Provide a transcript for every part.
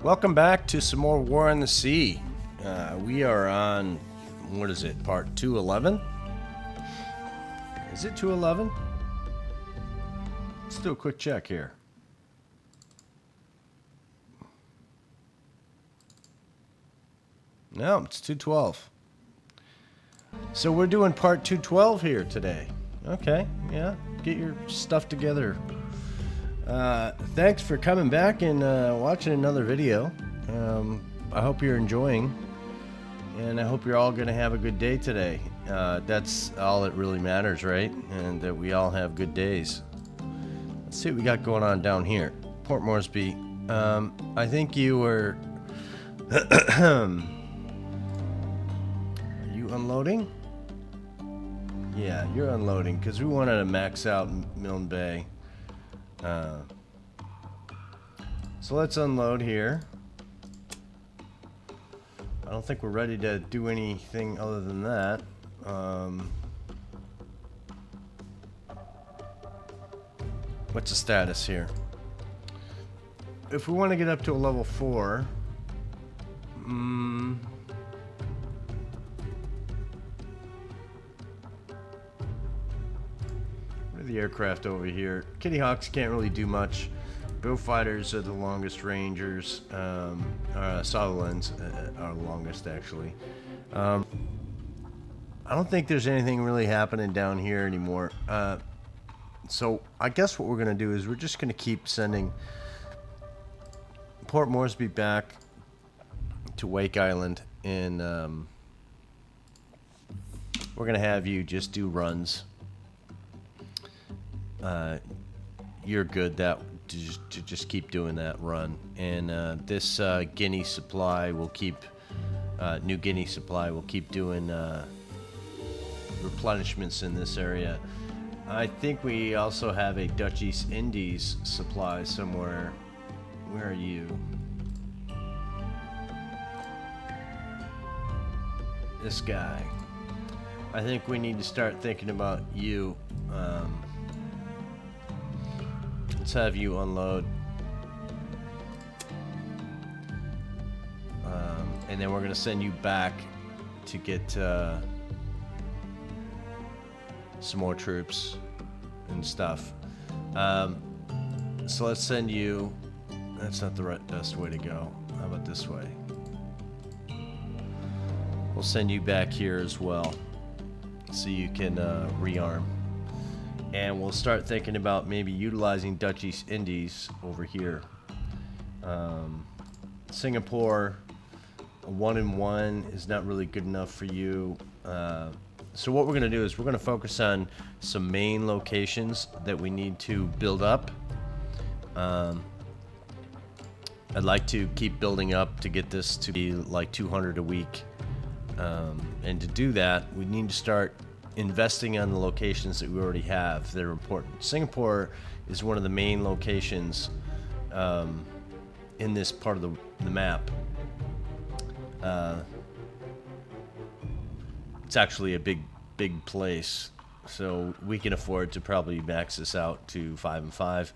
Welcome back to some more War on the Sea. We are on, what is it, part 211? Is it 211? Let's do a quick check here. No, it's 212. So we're doing part 212 here today. Okay, yeah, get your stuff together. Thanks for coming back and watching another video. I hope you're enjoying, and I hope you're all going to have a good day today. That's all that really matters, right? And that we all have good days. Let's see what we got going on down here. Port Moresby. I think you were... Are you unloading? Yeah, you're unloading, because we wanted to max out Milne Bay. So let's unload here. I don't think we're ready to do anything other than that. What's the status here? If we want to get up to a level 4, what are the aircraft over here? Kitty Hawks can't really do much. Beaufighters are the longest rangers. Sutherlands are the longest, actually. I don't think there's anything really happening down here anymore. So I guess what we're going to do is we're just going to keep sending Port Moresby back to Wake Island, and we're going to have you just do runs. You're good to just keep doing that run, and this Guinea supply will keep New Guinea supply will keep doing replenishments in this area. I think we also have a Dutch East Indies supply somewhere. Where are you? This guy. I think we need to start thinking about you. Let's have you unload. And then we're going to send you back to get some more troops and stuff. So let's send you... That's not the best way to go. How about this way? We'll send you back here as well, so you can rearm. And we'll start thinking about maybe utilizing Dutch East Indies over here. Singapore, a 1-in-1 is not really good enough for you. So what we're going to do is we're going to focus on some main locations that we need to build up. I'd like to keep building up to get this to be like 200 a week. And to do that, we need to start investing on the locations that we already have that are important. Singapore is one of the main locations in this part of the map. It's actually a big place, so we can afford to probably max this out to 5 and 5.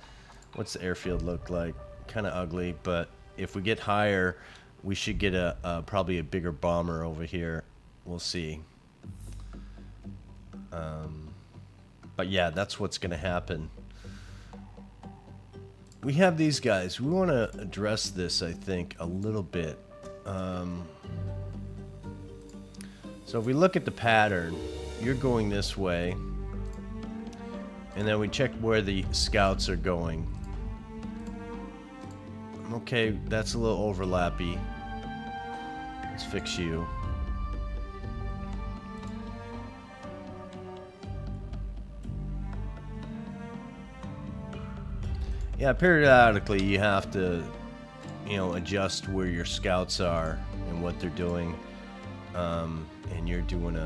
What's the airfield look like? Kind of ugly, but if we get higher, we should get probably a bigger bomber over here. We'll see. But yeah, that's what's going to happen. We have these guys. We want to address this, I think, a little bit. So if we look at the pattern, you're going this way, and then we check where the scouts are going. Okay, that's a little overlappy. Let's fix you. Yeah, periodically you have to, adjust where your scouts are and what they're doing. And you're doing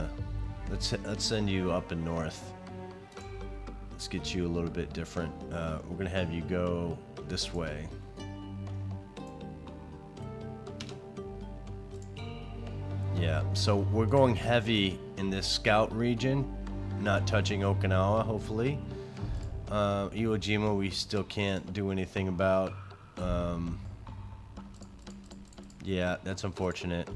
let's send you up and north. Let's get you a little bit different. We're gonna have you go this way. Yeah, so we're going heavy in this scout region, not touching Okinawa, hopefully. Iwo Jima we still can't do anything about. Yeah, that's unfortunate.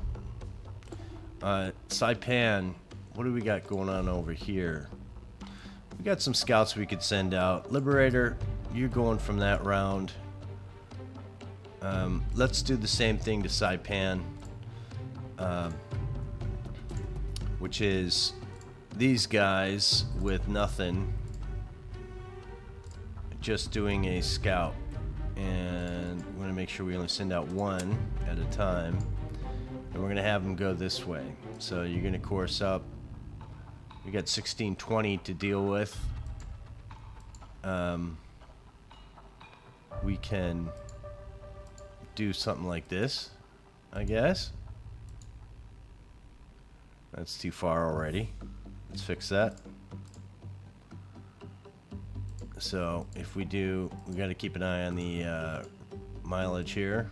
Saipan, what do we got going on over here? We got some scouts we could send out. Liberator, you're going from that round. Let's do the same thing to Saipan, which is these guys with nothing, just doing a scout. And we're going to make sure we only send out one at a time. And we're going to have them go this way. So you're going to course up. We got 1620 to deal with. We can do something like this, I guess. That's too far already. Let's fix that. So if we do, we got to keep an eye on the mileage here.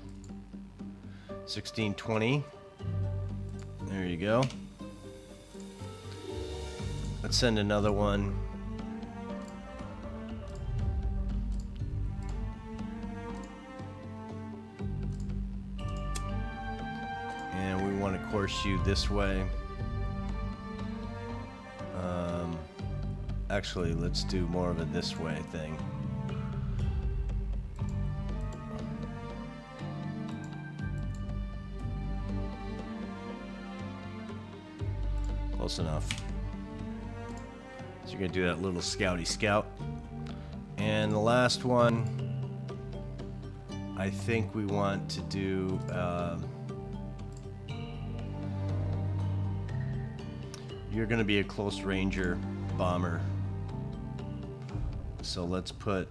1620. There you go. Let's send another one. And we want to course you this way. Actually, let's do more of a this way thing. Close enough. So you're going to do that little scouty scout. And the last one, I think we want to do... you're going to be a close ranger bomber. So let's put...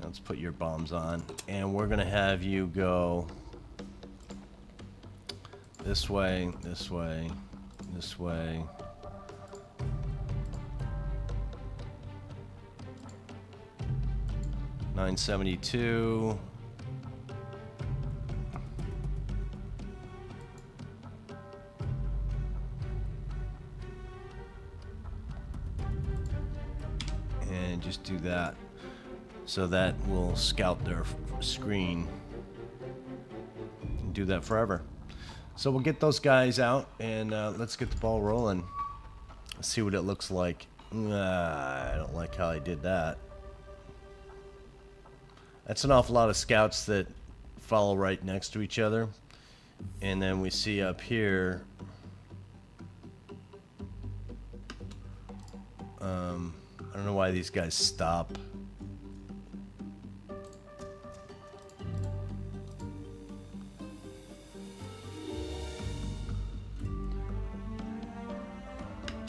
let's put your bombs on. And we're going to have you go... this way, this way, this way. $972. And just do that. So that will scout their screen. And do that forever. So we'll get those guys out and let's get the ball rolling. Let's see what it looks like. I don't like how I did that. That's an awful lot of scouts that follow right next to each other. And then we see up here, I don't know why these guys stop.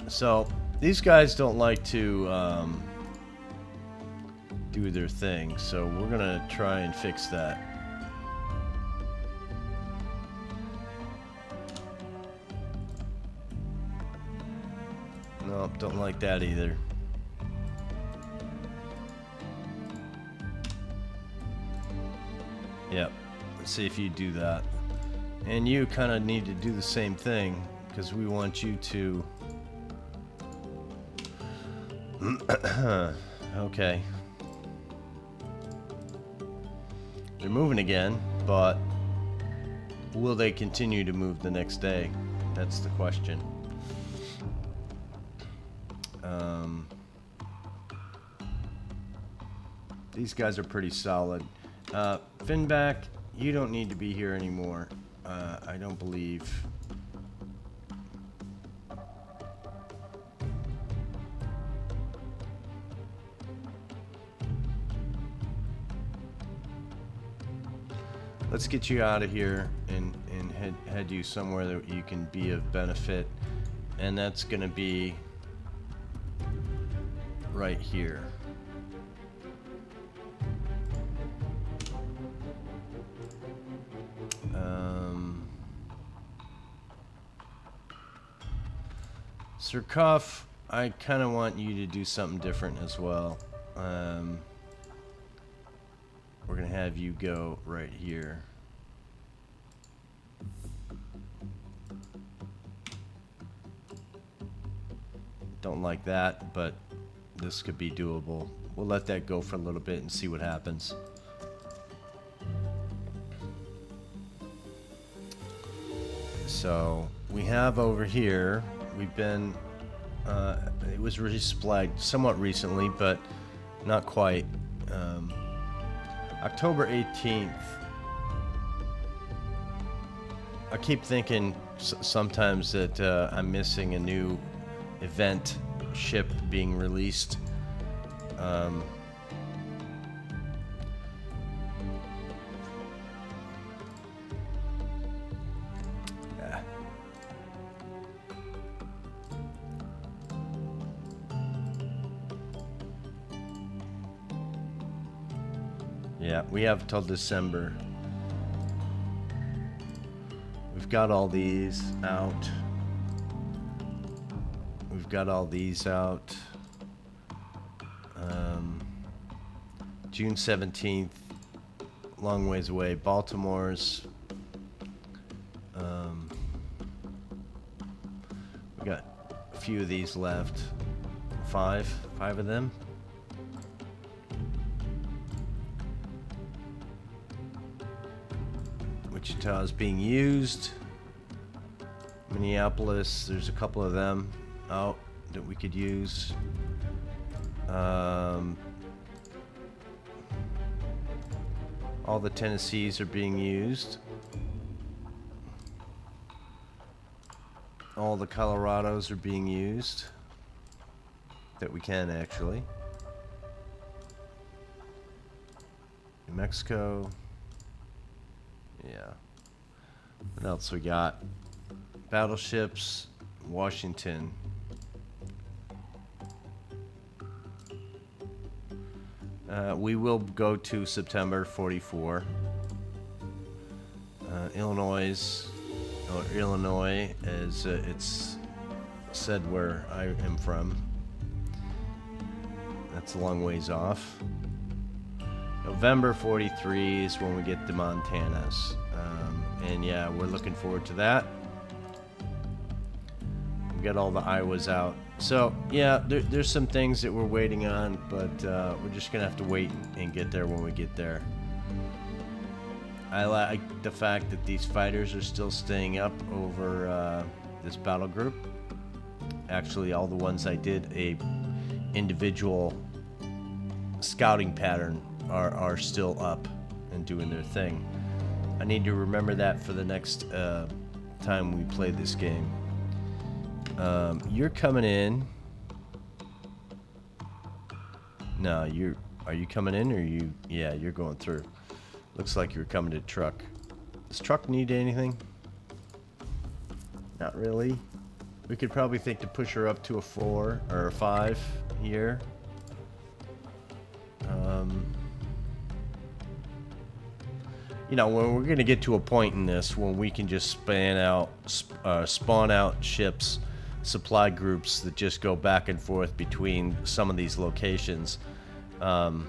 So these guys don't like to do their thing, so we're gonna try and fix that. Nope, don't like that either. Yep, let's see if you do that. And you kind of need to do the same thing, because we want you to... okay. They're moving again, but will they continue to move the next day? That's the question. These guys are pretty solid. Finback, you don't need to be here anymore. I don't believe. Let's get you out of here and head you somewhere that you can be of benefit. And that's going to be right here. Sir Cuff, I kind of want you to do something different as well. We're going to have you go right here. Don't like that, but this could be doable. We'll let that go for a little bit and see what happens. So we have over here, we've been, it was resupplied somewhat recently, but not quite. October 18th. I keep thinking sometimes that I'm missing a new event ship being released. Yeah, we have till December. We've got all these out. We've got all these out. June 17th, long ways away. Baltimore's. We got a few of these left. Five of them. Wichita is being used. Minneapolis, there's a couple of them out that we could use. All the Tennessees are being used. All the Colorados are being used. That we can actually. New Mexico. Yeah. What else we got? Battleships, Washington. We will go to September 44. Illinois, as it's said where I am from. That's a long ways off. November 43 is when we get the Montanas. And yeah, we're looking forward to that. We got all the Iowas out. So yeah, there's some things that we're waiting on, but we're just gonna have to wait and get there when we get there. I like the fact that these fighters are still staying up over this battle group. Actually, all the ones I did a individual scouting pattern are still up and doing their thing. I need to remember that for the next time we play this game. You're coming in. No, are you coming in or you? Yeah, you're going through. Looks like you're coming to truck. Does truck need anything? Not really. We could probably think to push her up to a 4 or a 5 here. You know, when we're going to get to a point in this when we can just spawn out ships, supply groups that just go back and forth between some of these locations. And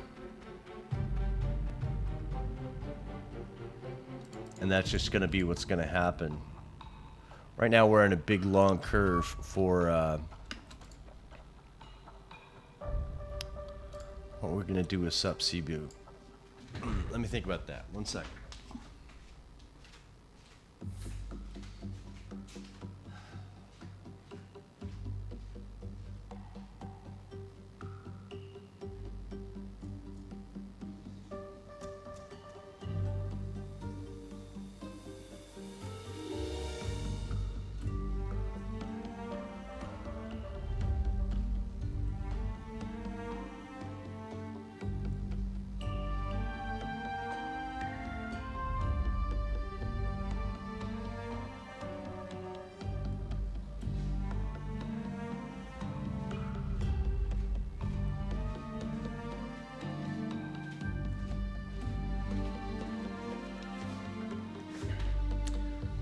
that's just going to be what's going to happen. Right now we're in a big long curve for what we're going to do with Sup Cebu. Let me think about that. 1 second.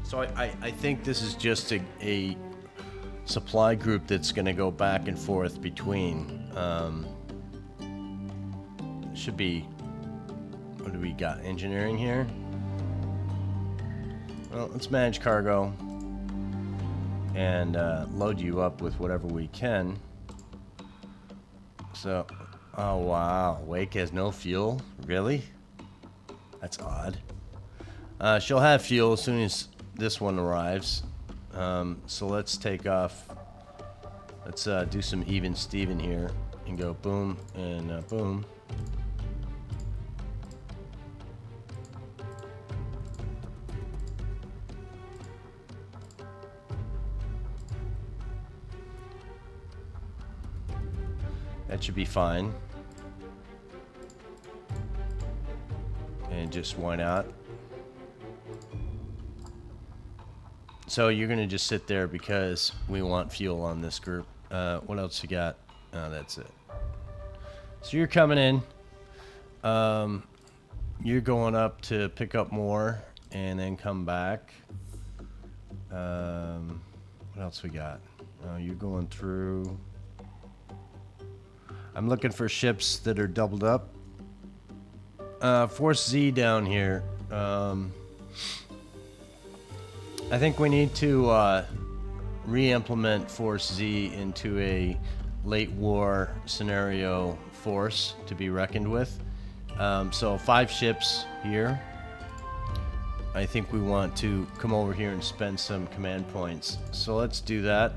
So I think this is just a supply group that's going to go back and forth between. Should be. What do we got? Engineering here. Well, let's manage cargo and load you up with whatever we can. So, oh wow, Wake has no fuel? Really? That's odd. She'll have fuel as soon as this one arrives. So let's take off. Let's do some even Steven here and go boom and boom. That should be fine. And just why not? So you're gonna just sit there because we want fuel on this group. What else you got? Oh, that's it. So you're coming in. You're going up to pick up more and then come back. What else we got? You're going through. I'm looking for ships that are doubled up. Force Z down here. I think we need to re-implement Force Z into a late war scenario force to be reckoned with. So 5 ships here. I think we want to come over here and spend some command points. So let's do that.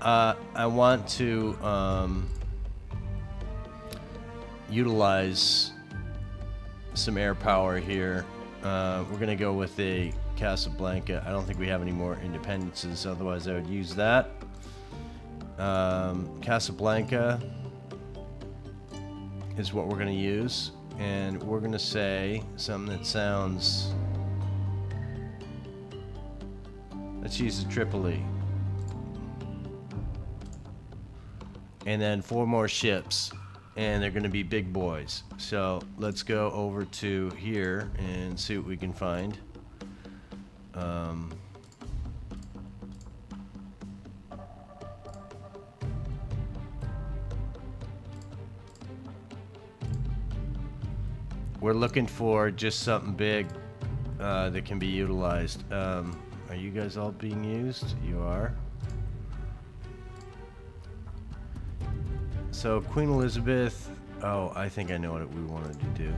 I want to utilize some air power here. We're gonna go with a Casablanca. I don't think we have any more independences, otherwise I would use that. Casablanca is what we're gonna use, and we're gonna say something that sounds. Let's use the Tripoli. And then 4 more ships. And they're going to be big boys. So let's go over to here and see what we can find. We're looking for just something big that can be utilized. Are you guys all being used? You are. So Queen Elizabeth, oh, I think I know what we wanted to do.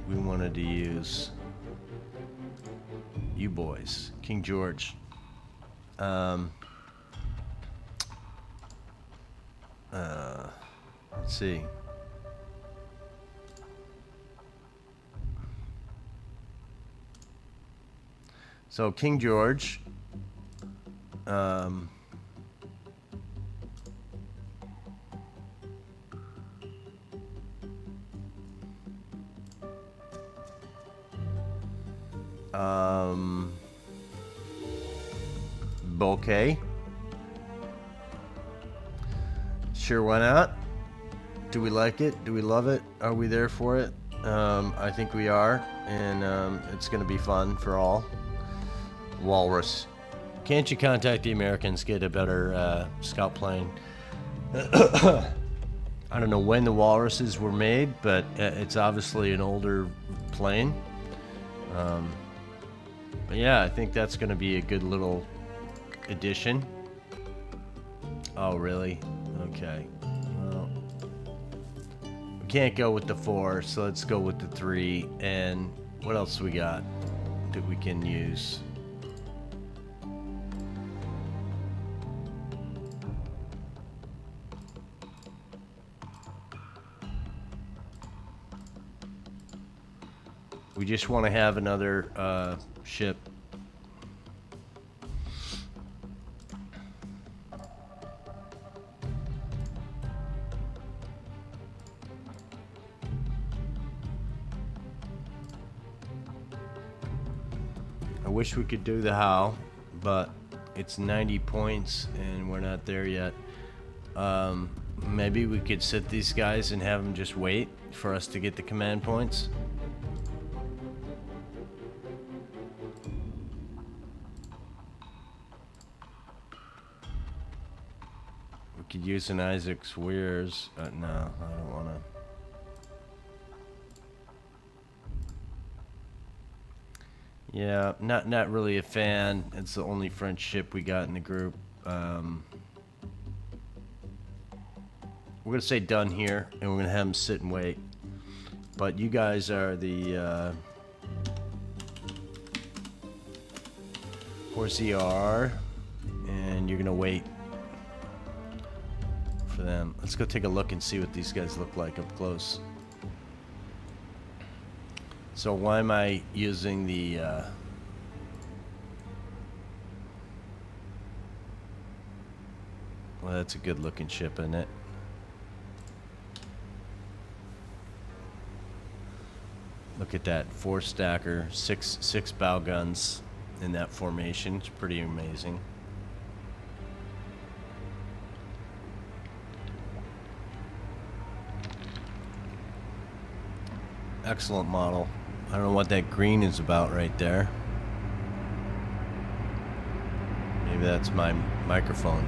We wanted to use you boys, King George. Let's see. So King George, bouquet. Sure, why not? Do we like it? Do we love it? Are we there for it? I think we are, and it's going to be fun for all. Walrus. Can't you contact the Americans, get a better scout plane? I don't know when the Walruses were made, but it's obviously an older plane. But yeah, I think that's going to be a good little addition. Oh, really? Okay. Well, we can't go with the 4, so let's go with the 3. And what else we got that we can use? We just want to have another ship. I wish we could do the how, but it's 90 points and we're not there yet. Maybe we could sit these guys and have them just wait for us to get the command points. We could use an Isaac's Weirs. No, I don't want to. Yeah, not really a fan. It's the only French ship we got in the group. We're gonna say done here, and we're gonna have them sit and wait. But you guys are the 4CR. and you're gonna wait for them. Let's go take a look and see what these guys look like up close. So why am I using the well, that's a good looking ship, isn't it? Look at that, 4-stacker, six bow guns in that formation. It's pretty amazing. Excellent model. I don't know what that green is about right there. Maybe that's my microphone.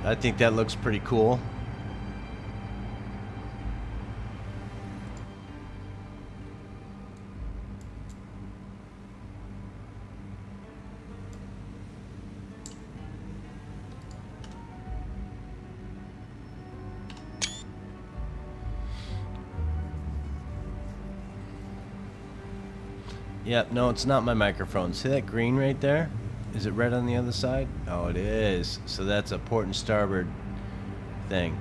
I think that looks pretty cool. Yep, no, it's not my microphone. See that green right there? Is it red on the other side? Oh, it is. So that's a port and starboard thing.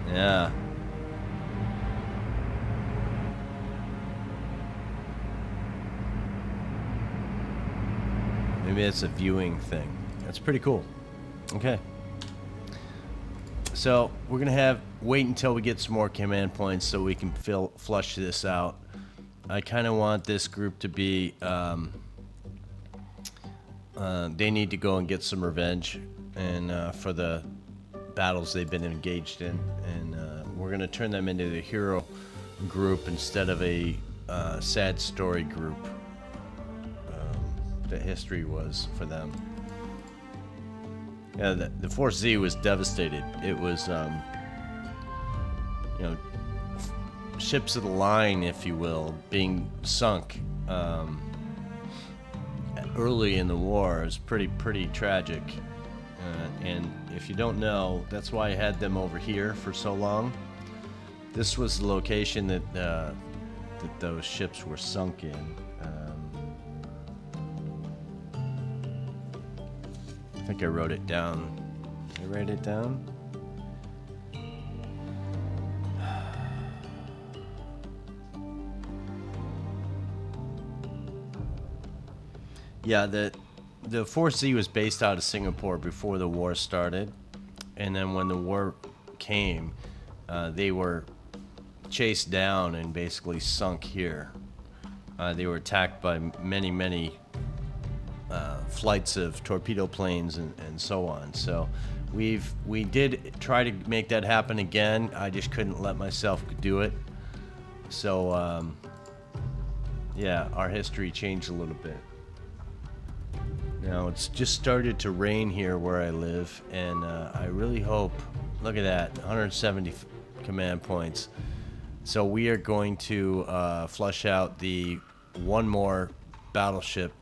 Yeah. Maybe it's a viewing thing. That's pretty cool. Okay. So we're gonna wait until we get some more command points so we can flush this out. I kind of want this group to be, they need to go and get some revenge and for the battles they've been engaged in. And we're going to turn them into the hero group instead of a sad story group that history was for them. Yeah, the Force Z was devastated. It was, you know, ships of the line, if you will, being sunk early in the war is pretty tragic. And if you don't know, that's why I had them over here for so long. This was the location that that those ships were sunk in. I think I wrote it down. Did I write it down? Yeah, the Force Z was based out of Singapore before the war started, and then when the war came, they were chased down and basically sunk here. They were attacked by many flights of torpedo planes and so on. So we did try to make that happen again. I just couldn't let myself do it. So yeah, our history changed a little bit. Now it's just started to rain here where I live, and I really hope, look at that, 170 command points. So we are going to flush out the one more battleship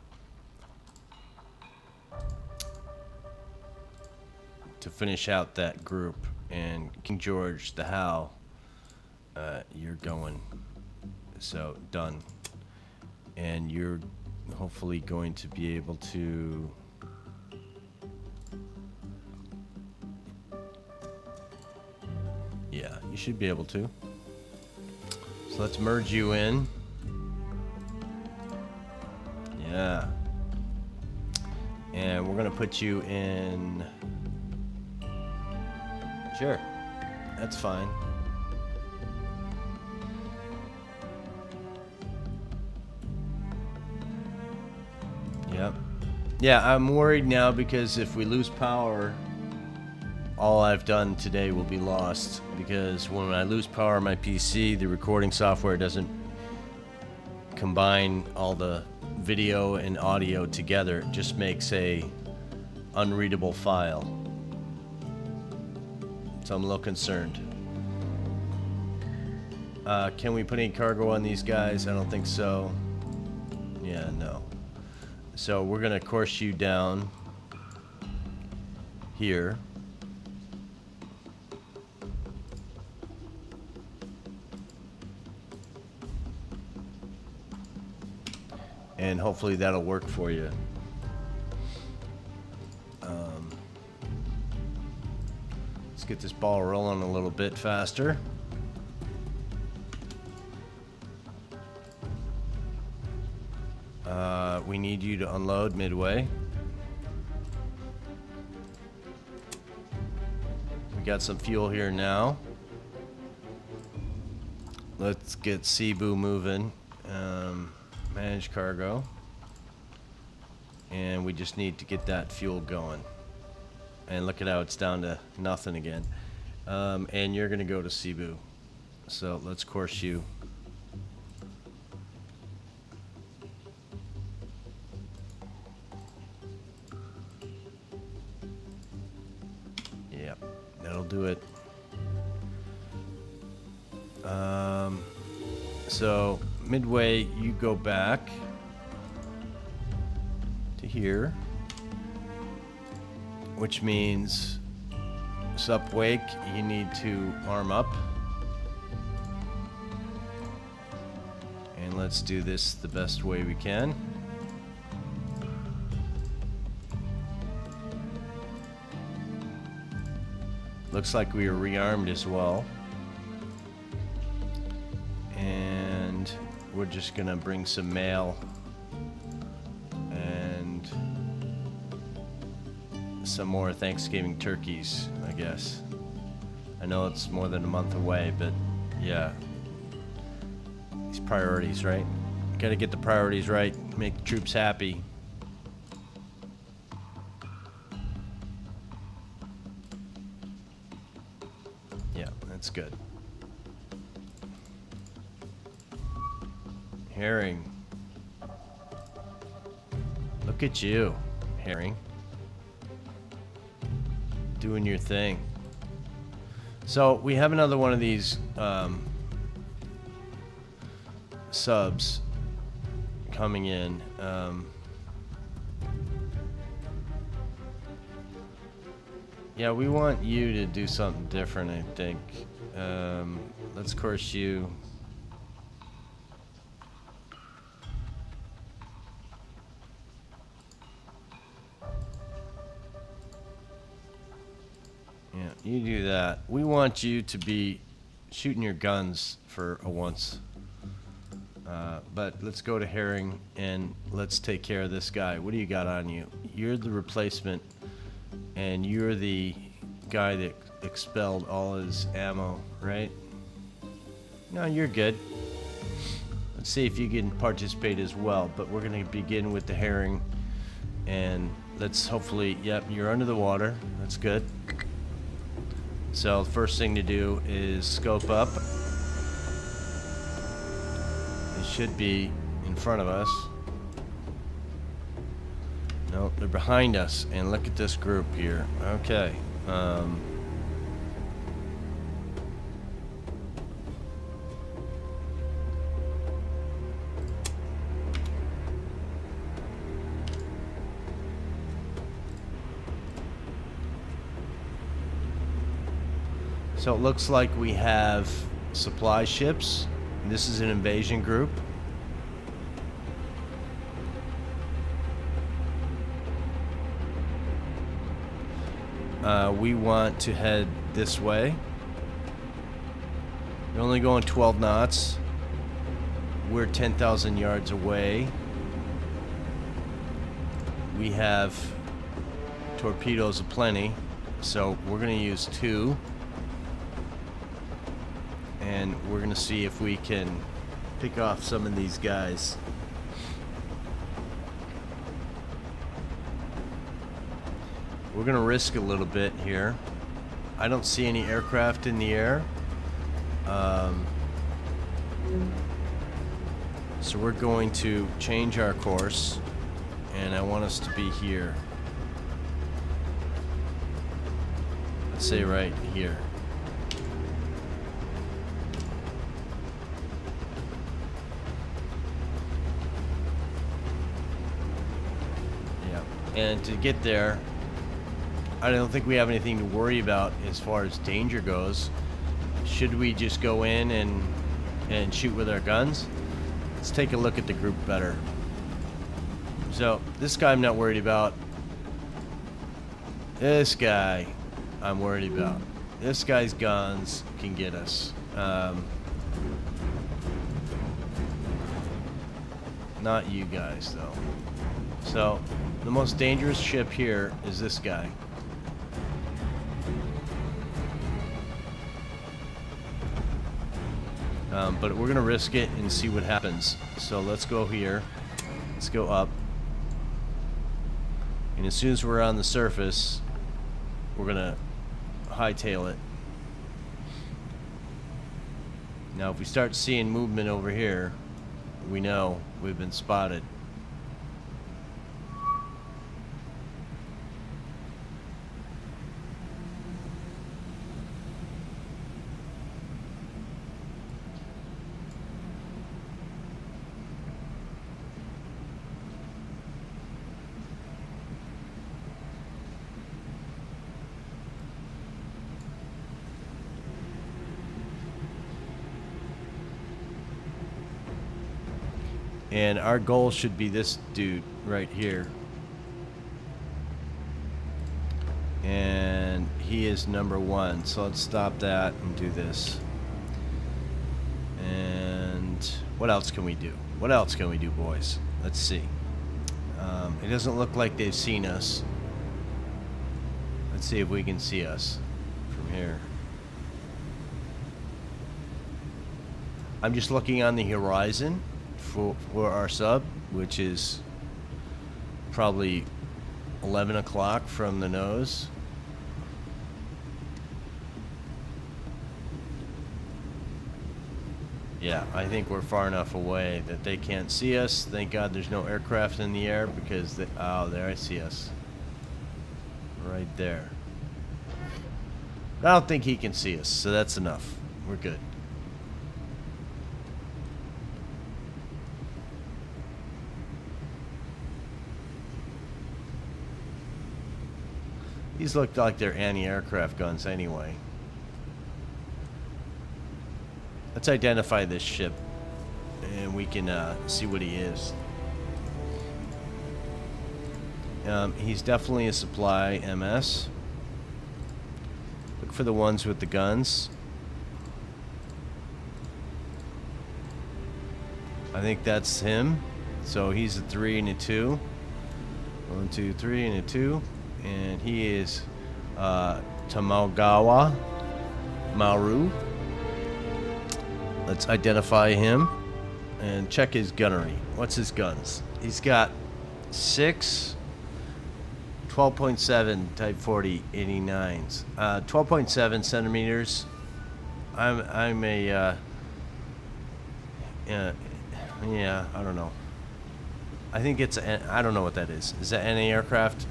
to finish out that group. And King George, the How, you're going. So done. And you're hopefully going to be able to yeah, you should be able to. So let's merge you in. Yeah. And we're gonna put you in. Sure, that's fine. Yep. Yeah, I'm worried now because if we lose power, all I've done today will be lost. Because when I lose power on my PC, the recording software doesn't combine all the video and audio together. It just makes a unreadable file. So I'm a little concerned. Can we put any cargo on these guys? I don't think so. Yeah, no. So we're gonna course you down here. and hopefully that'll work for you. Let's get this ball rolling a little bit faster. We need you to unload midway. We got some fuel here now. Let's get Cebu moving. Manage cargo. And we just need to get that fuel going. And look at how it's down to nothing again. And you're going to go to Cebu. So let's course you. Yep, that'll do it. So midway, you go back to here, which means sup wake, you need to arm up. And let's do this the best way we can. Looks like we are rearmed as well. And we're just gonna bring some mail and some more Thanksgiving turkeys, I guess. I know it's more than a month away, but yeah. These priorities, right? Gotta get the priorities right, make the troops happy. Yeah, that's good. Herring. Look at you, Herring. Doing your thing. So we have another one of these subs coming in. Yeah, we want you to do something different, I think. Let's course you. Yeah, you do that. We want you to be shooting your guns for a once. But let's go to Herring and let's take care of this guy. What do you got on you? You're the replacement, and you're the guy that expelled all his ammo, right? No, you're good. Let's see if you can participate as well. But we're going to begin with the Herring, and let's hopefully, yep, you're under the water. That's good. So the first thing to do is scope up. They should be in front of us. No, they're behind us. And look at this group here. Okay. So it looks like we have supply ships. This is an invasion group. We want to head this way. We're only going 12 knots. We're 10,000 yards away. We have torpedoes aplenty, so we're going to use 2. And we're going to see if we can pick off some of these guys. We're going to risk a little bit here. I don't see any aircraft in the air. So we're going to change our course, and I want us to be here. Let's say right here. And to get there, I don't think we have anything to worry about as far as danger goes. Should we just go in and shoot with our guns? Let's take a look at the group better. So this guy I'm not worried about. This guy I'm worried about. This guy's guns can get us. Not you guys, though. So, the most dangerous ship here is this guy. But we're going to risk it and see what happens. So, let's go here. Let's go up. And as soon as we're on the surface, we're going to hightail it. Now, if we start seeing movement over here, we know we've been spotted. And our goal should be this dude right here. And he is number 1. So let's stop that and do this. And what else can we do? What else can we do, boys? Let's see. It doesn't look like they've seen us. Let's see if we can see us from here. I'm just looking on the horizon for our sub, which is probably 11 o'clock from the nose. Yeah, I think we're far enough away that they can't see us. Thank God there's no aircraft in the air because they, oh, there I see us. Right there. I don't think he can see us, so that's enough. We're good. These look like they're anti-aircraft guns anyway. Let's identify this ship and we can see what he is. He's definitely a supply MS. Look for the ones with the guns. I think that's him. So he's a 3 and a 2. 1, 2, 3 and a 2. And he is Tamagawa Maru. Let's identify him and check his gunnery. What's his guns? He's got 6 12.7 Type 40 89s. 12.7 centimeters. I'm a yeah, I don't know. I think it's I don't know what that is. Is that any aircraft?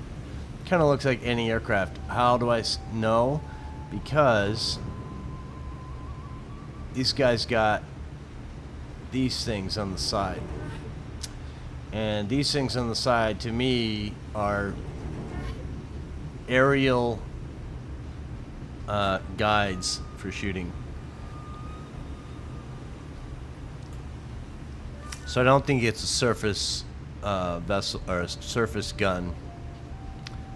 Kind of looks like any aircraft. How do I know? Because these guys got these things on the side. And these things on the side, to me, are aerial guides for shooting. So I don't think it's a surface vessel or a surface gun.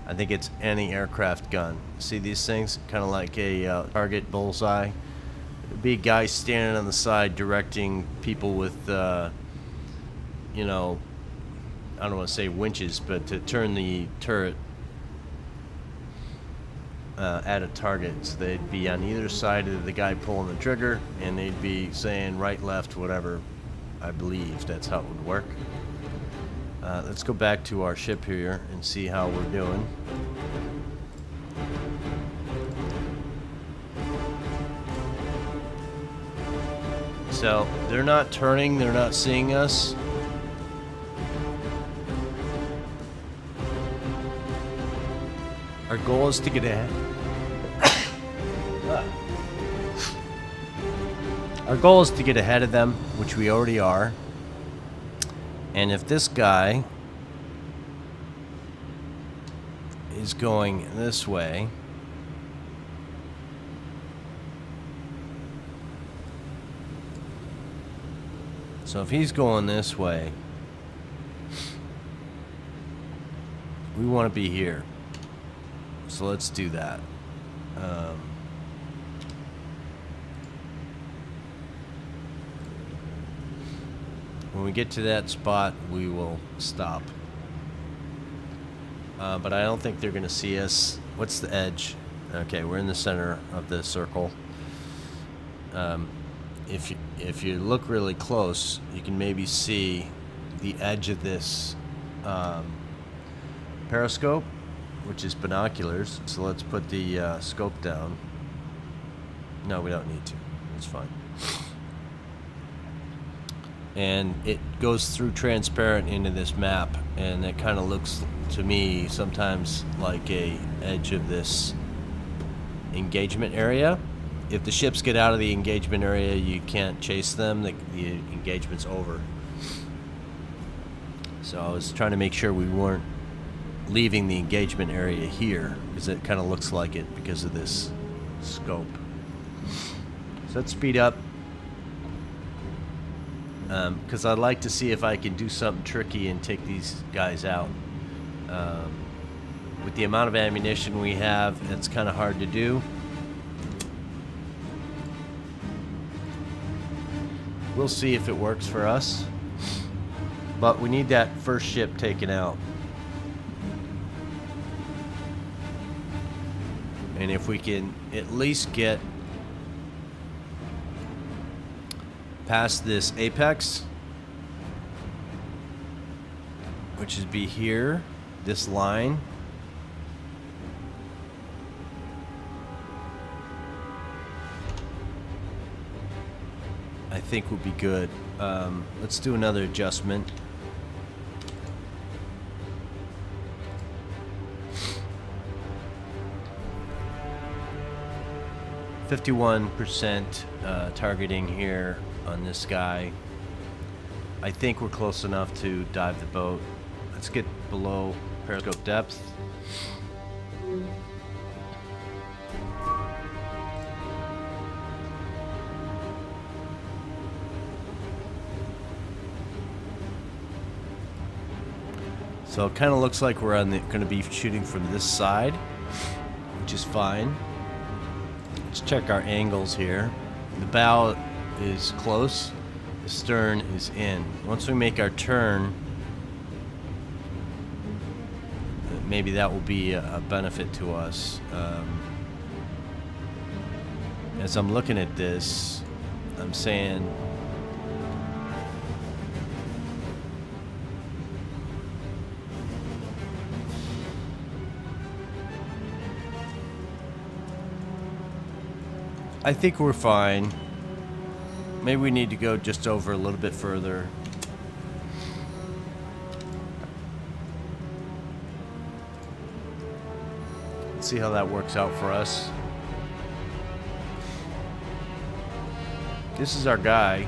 I think it's any aircraft gun. See these things? Kind of like a target bullseye. It'd be a guy standing on the side directing people with, you know, I don't want to say winches, but to turn the turret at a target. So they'd be on either side of the guy pulling the trigger, and they'd be saying right, left, whatever. I believe that's how it would work. Let's go back to our ship here and see how we're doing. So they're not turning, they're not seeing us. Our goal is to get ahead. Our goal is to get ahead of them, which we already are. And if this guy is going this way, so if he's going this way, we want to be here. So let's do that. When we get to that spot, we will stop. But I don't think they're going to see us. What's the edge? Okay, we're in the center of the circle. If you look really close, you can maybe see the edge of this periscope, which is binoculars. So let's put the scope down. No, we don't need to. It's fine. And it goes through transparent into this map, and it kind of looks to me sometimes like a edge of this engagement area. If the ships get out of the engagement area, you can't chase them. The engagement's over. So I was trying to make sure we weren't leaving the engagement area here, because it kind of looks like it because of this scope. So let's speed up, because I'd like to see if I can do something tricky and take these guys out. With the amount of ammunition we have, it's kind of hard to do. We'll see if it works for us, but we need that first ship taken out. And if we can at least get past this apex, which is be here, this line, I think would be good. Let's do another adjustment. %, targeting here on this guy. I think we're close enough to dive the boat. Let's get below periscope depth. So it kind of looks like we're on going to be shooting from this side, which is fine. Let's check our angles here. The bow is close, the stern is in. Once we make our turn, maybe that will be a benefit to us. As I'm looking at this, I'm saying I think we're fine. Maybe we need to go just over a little bit further. Let's see how that works out for us. This is our guy.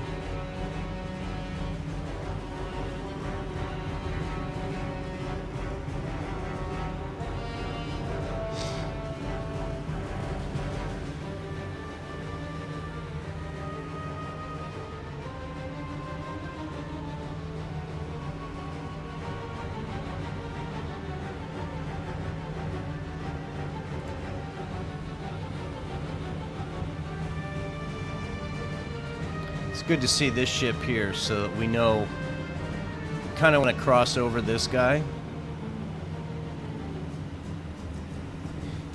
It's good to see this ship here so that we know kind of want to cross over this guy.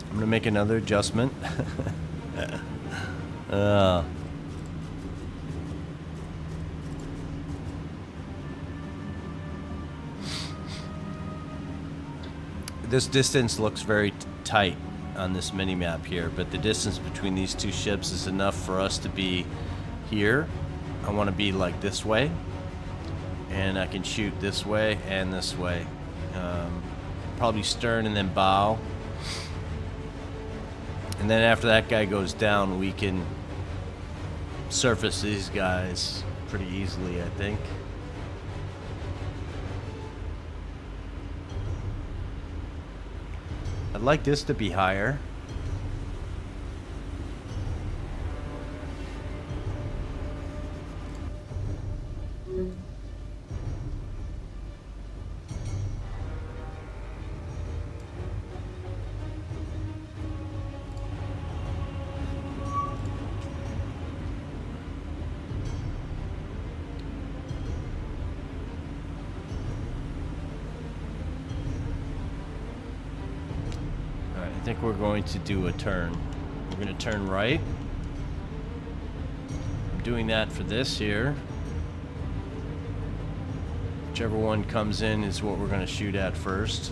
I'm going to make another adjustment. This distance looks very tight on this mini-map here, but the distance between these two ships is enough for us to be here. I want to be like this way, and I can shoot this way and this way. Probably stern and then bow. And then after that guy goes down, we can surface these guys pretty easily, I think. I'd like this to be higher. think we're going to do a turn. We're going to turn right. I'm doing that for this here. Whichever one comes in is what we're going to shoot at first.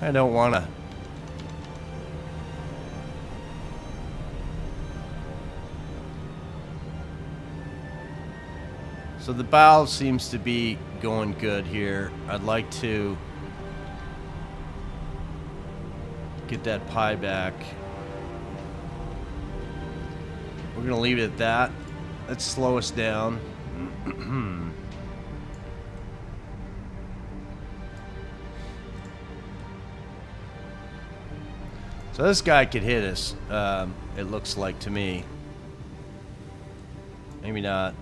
I don't want to. So the bow seems to be going good here. I'd like to get that pie back. We're going to leave it at that. Let's slow us down. So this guy could hit us, it looks like to me. Maybe not.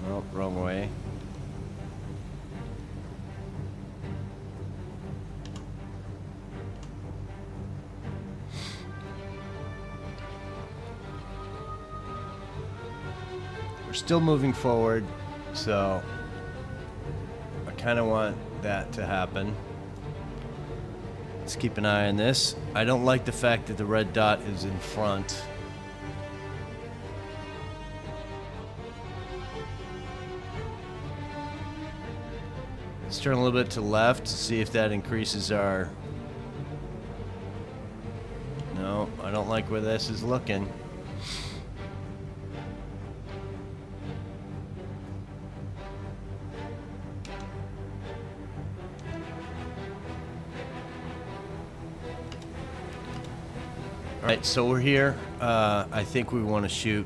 Oh, wrong way. We're still moving forward, so I kind of want that to happen. Let's keep an eye on this. I don't like the fact that the red dot is in front. Let's turn a little bit to the left to see if that increases our... No, I don't like where this is looking. Alright, so we're here. I think we want to shoot.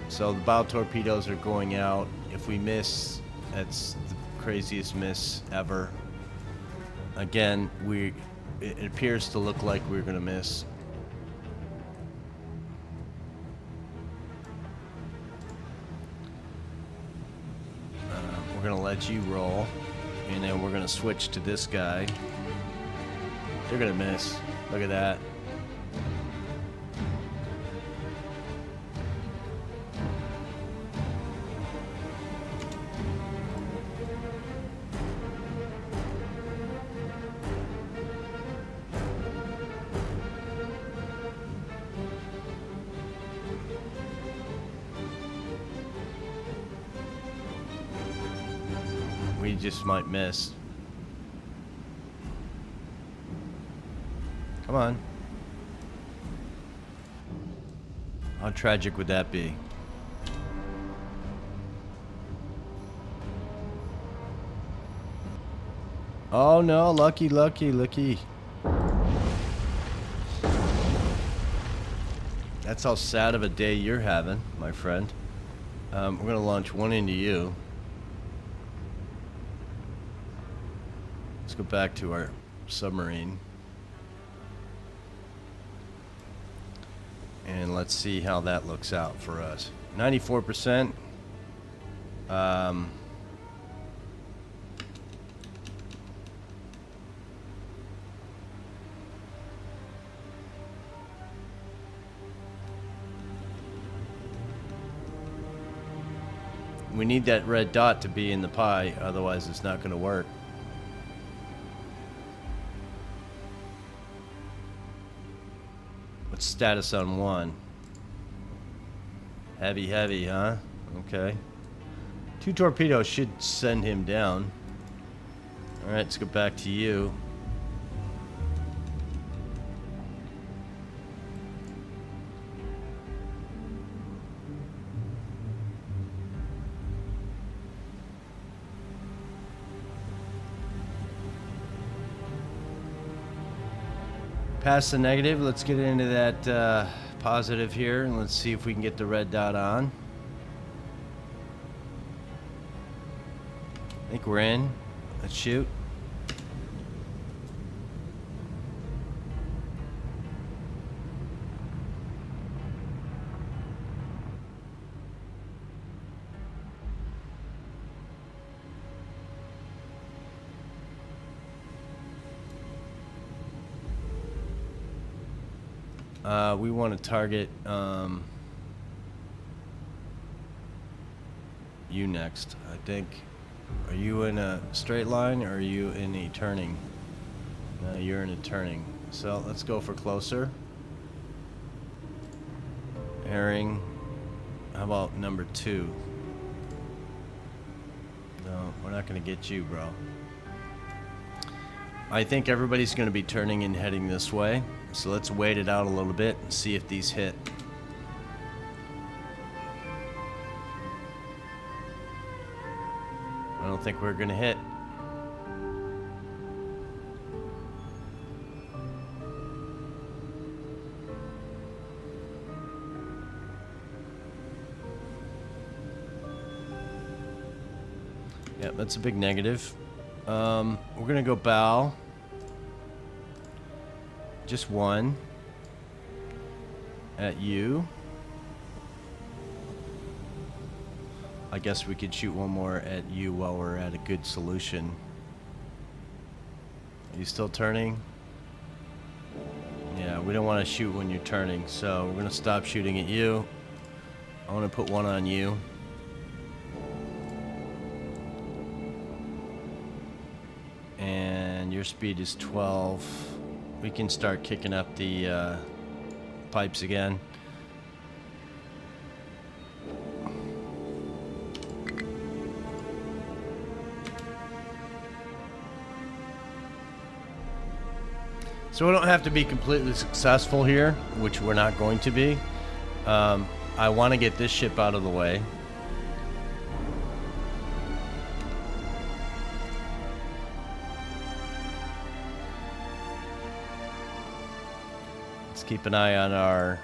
So the bow torpedoes are going out. If we miss, that's the craziest miss ever. Again, it appears to look like we're going to miss. We're going to let you roll, and then we're going to switch to this guy. They're going to miss. Look at that. We just might miss. Come on. How tragic would that be? Oh no, lucky. That's how sad of a day you're having, my friend. We're gonna launch one into you. Let's go back to our submarine. And let's see how that looks out for us. 94%. We need that red dot to be in the pie, otherwise it's not going to work. What's status on one? Heavy, huh? Okay. 2 torpedoes should send him down. Alright, let's go back to you. Past the negative, let's get into that positive here, and let's see if we can get the red dot on. I think we're in. Let's shoot. We want to target you next, I think. Are you in a straight line or are you in a turning? No, you're in a turning. So let's go for closer. Herring. How about number 2? No, we're not going to get you, bro. I think everybody's going to be turning and heading this way. So let's wait it out a little bit and see if these hit. I don't think we're going to hit. Yeah, that's a big negative. We're going to go bow. Just one. At you. I guess we could shoot one more at you while we're at a good solution. Are you still turning? Yeah, we don't want to shoot when you're turning, so we're going to stop shooting at you. I want to put one on you. And your speed is 12. We can start kicking up the pipes again. So we don't have to be completely successful here, which we're not going to be. I want to get this ship out of the way. Let's keep an eye on our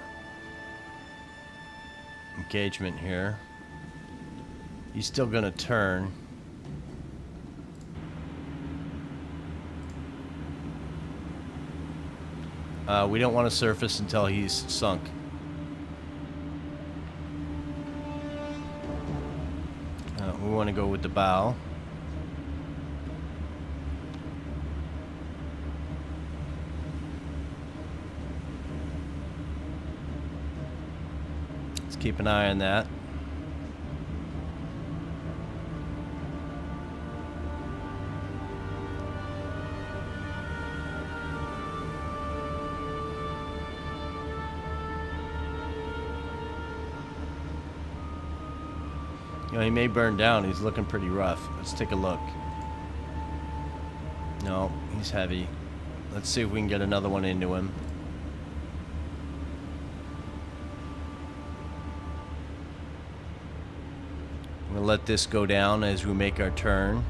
engagement here. He's still going to turn. We don't want to surface until he's sunk. We want to go with the bow. Let's keep an eye on that. You know, he may burn down. He's looking pretty rough. Let's take a look. No, he's heavy. Let's see if we can get another one into him. I'm going to let this go down as we make our turn.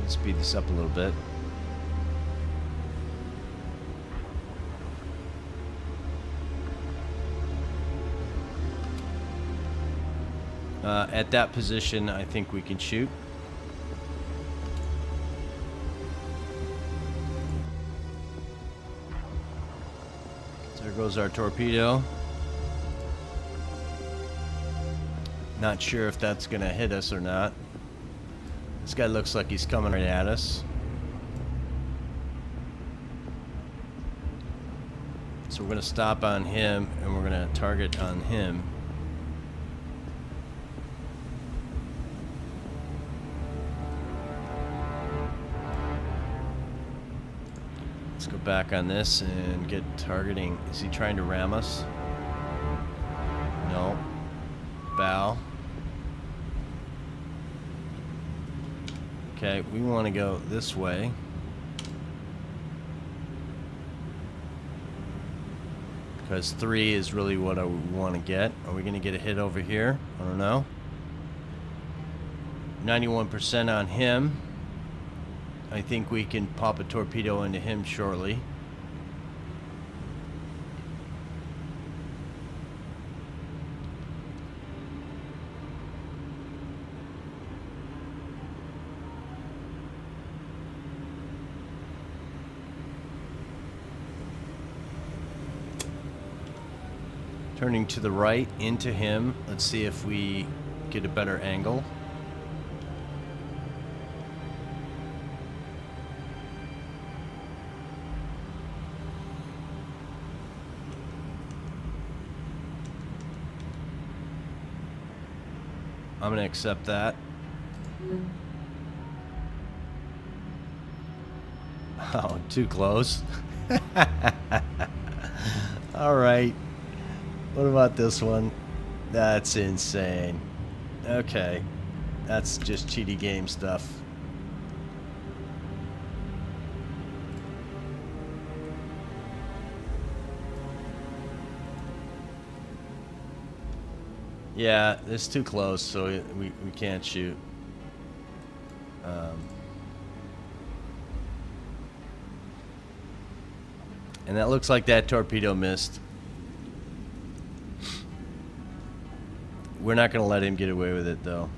Let's speed this up a little bit. At that position, I think we can shoot. So there goes our torpedo. Not sure if that's going to hit us or not. This guy looks like he's coming right at us. So we're going to stop on him and we're going to target on him. Let's go back on this and get targeting. Is he trying to ram us? No. Bow. Okay, we want to go this way. Because 3 is really what I want to get. Are we going to get a hit over here? I don't know. 91% on him. I think we can pop a torpedo into him shortly. Turning to the right into him. Let's see if we get a better angle. I'm gonna accept that. Oh, too close. All right. What about this one? That's insane. Okay. That's just cheaty game stuff. Yeah, it's too close, so we can't shoot. And that looks like that torpedo missed. We're not going to let him get away with it, though.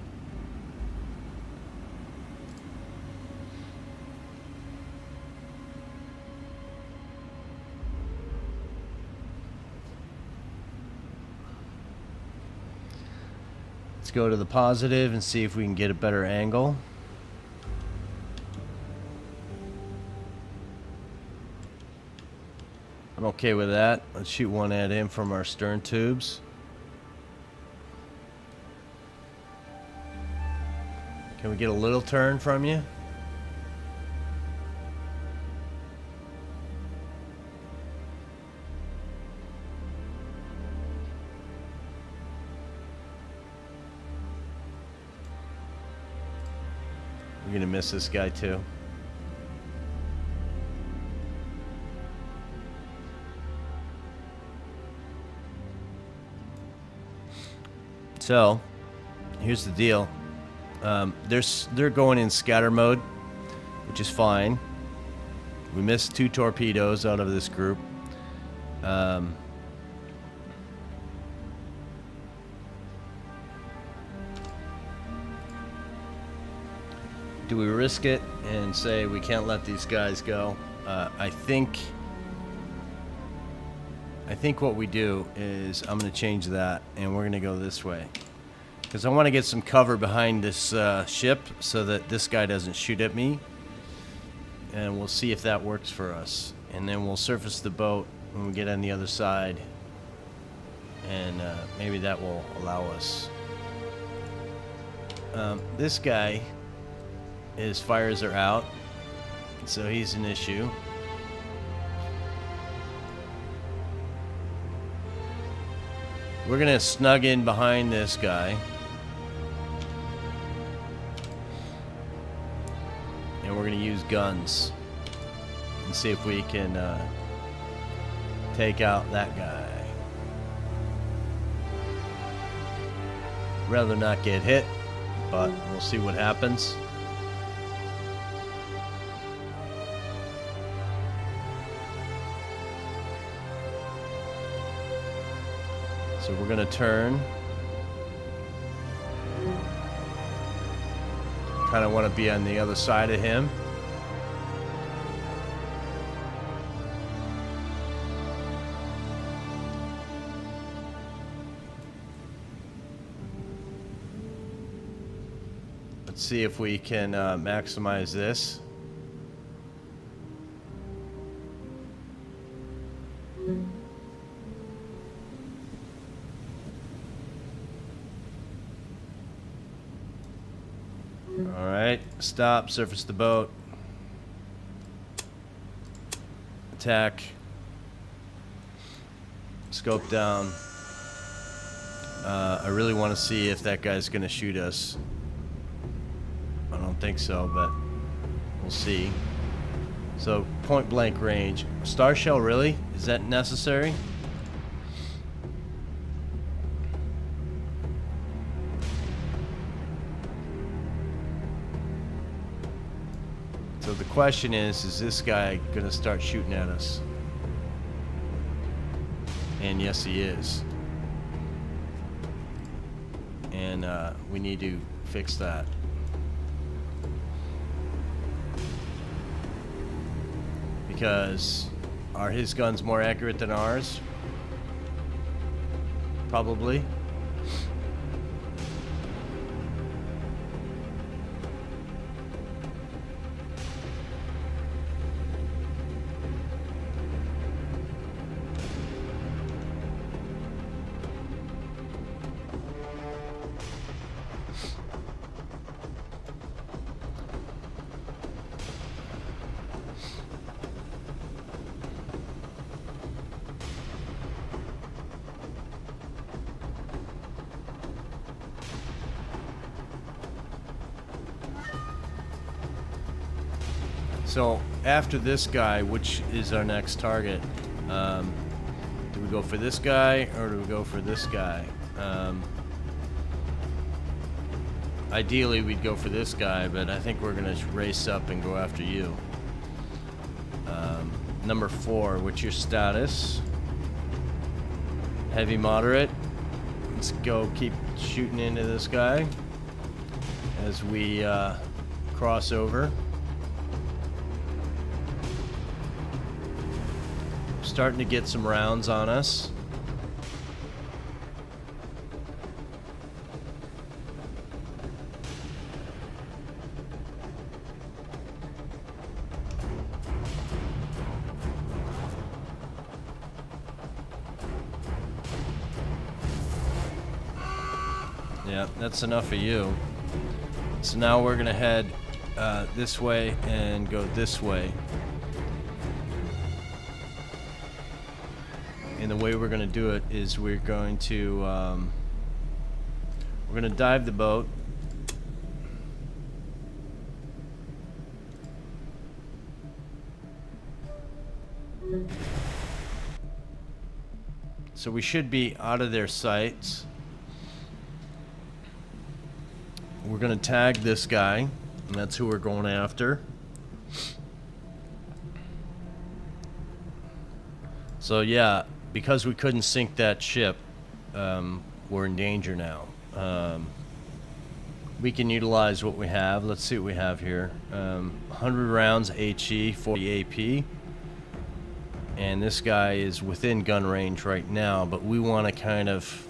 Let's go to the positive and see if we can get a better angle. I'm okay with that. Let's shoot one at him from our stern tubes. Can we get a little turn from you? We're gonna miss this guy too. So, here's the deal. They're going in scatter mode, which is fine. We missed 2 torpedoes out of this group. Do we risk it and say we can't let these guys go? I think what we do is I'm going to change that, and we're going to go this way. Because I want to get some cover behind this ship so that this guy doesn't shoot at me. And we'll see if that works for us. And then we'll surface the boat when we get on the other side. And maybe that will allow us. This guy, his fires are out. So he's an issue. We're going to snug in behind this guy. And we're going to use guns. And see if we can take out that guy. Rather not get hit, but we'll see what happens. So we're going to turn. Kind of want to be on the other side of him. Let's see if we can maximize this. Alright, stop, surface the boat. Attack. Scope down. I really want to see if that guy's going to shoot us. I don't think so, but we'll see. So, point blank range. Star shell, really? Is that necessary? So the question is this guy gonna start shooting at us? And yes, he is. And we need to fix that. Because are his guns more accurate than ours? Probably. So after this guy, which is our next target? Do we go for this guy or do we go for this guy? Ideally, we'd go for this guy, but I think we're gonna race up and go after you. Number 4, what's your status? Heavy, moderate. Let's go keep shooting into this guy as we cross over. Starting to get some rounds on us. Yeah, that's enough of you. So now we're gonna head this way and go this way. And the way we're gonna do it is we're going to dive the boat. So we should be out of their sights. We're gonna tag this guy, and that's who we're going after. So yeah, because we couldn't sink that ship, we're in danger now. We can utilize what we have. Let's see what we have here. 100 rounds HE, 40 AP. And this guy is within gun range right now, but we want to kind of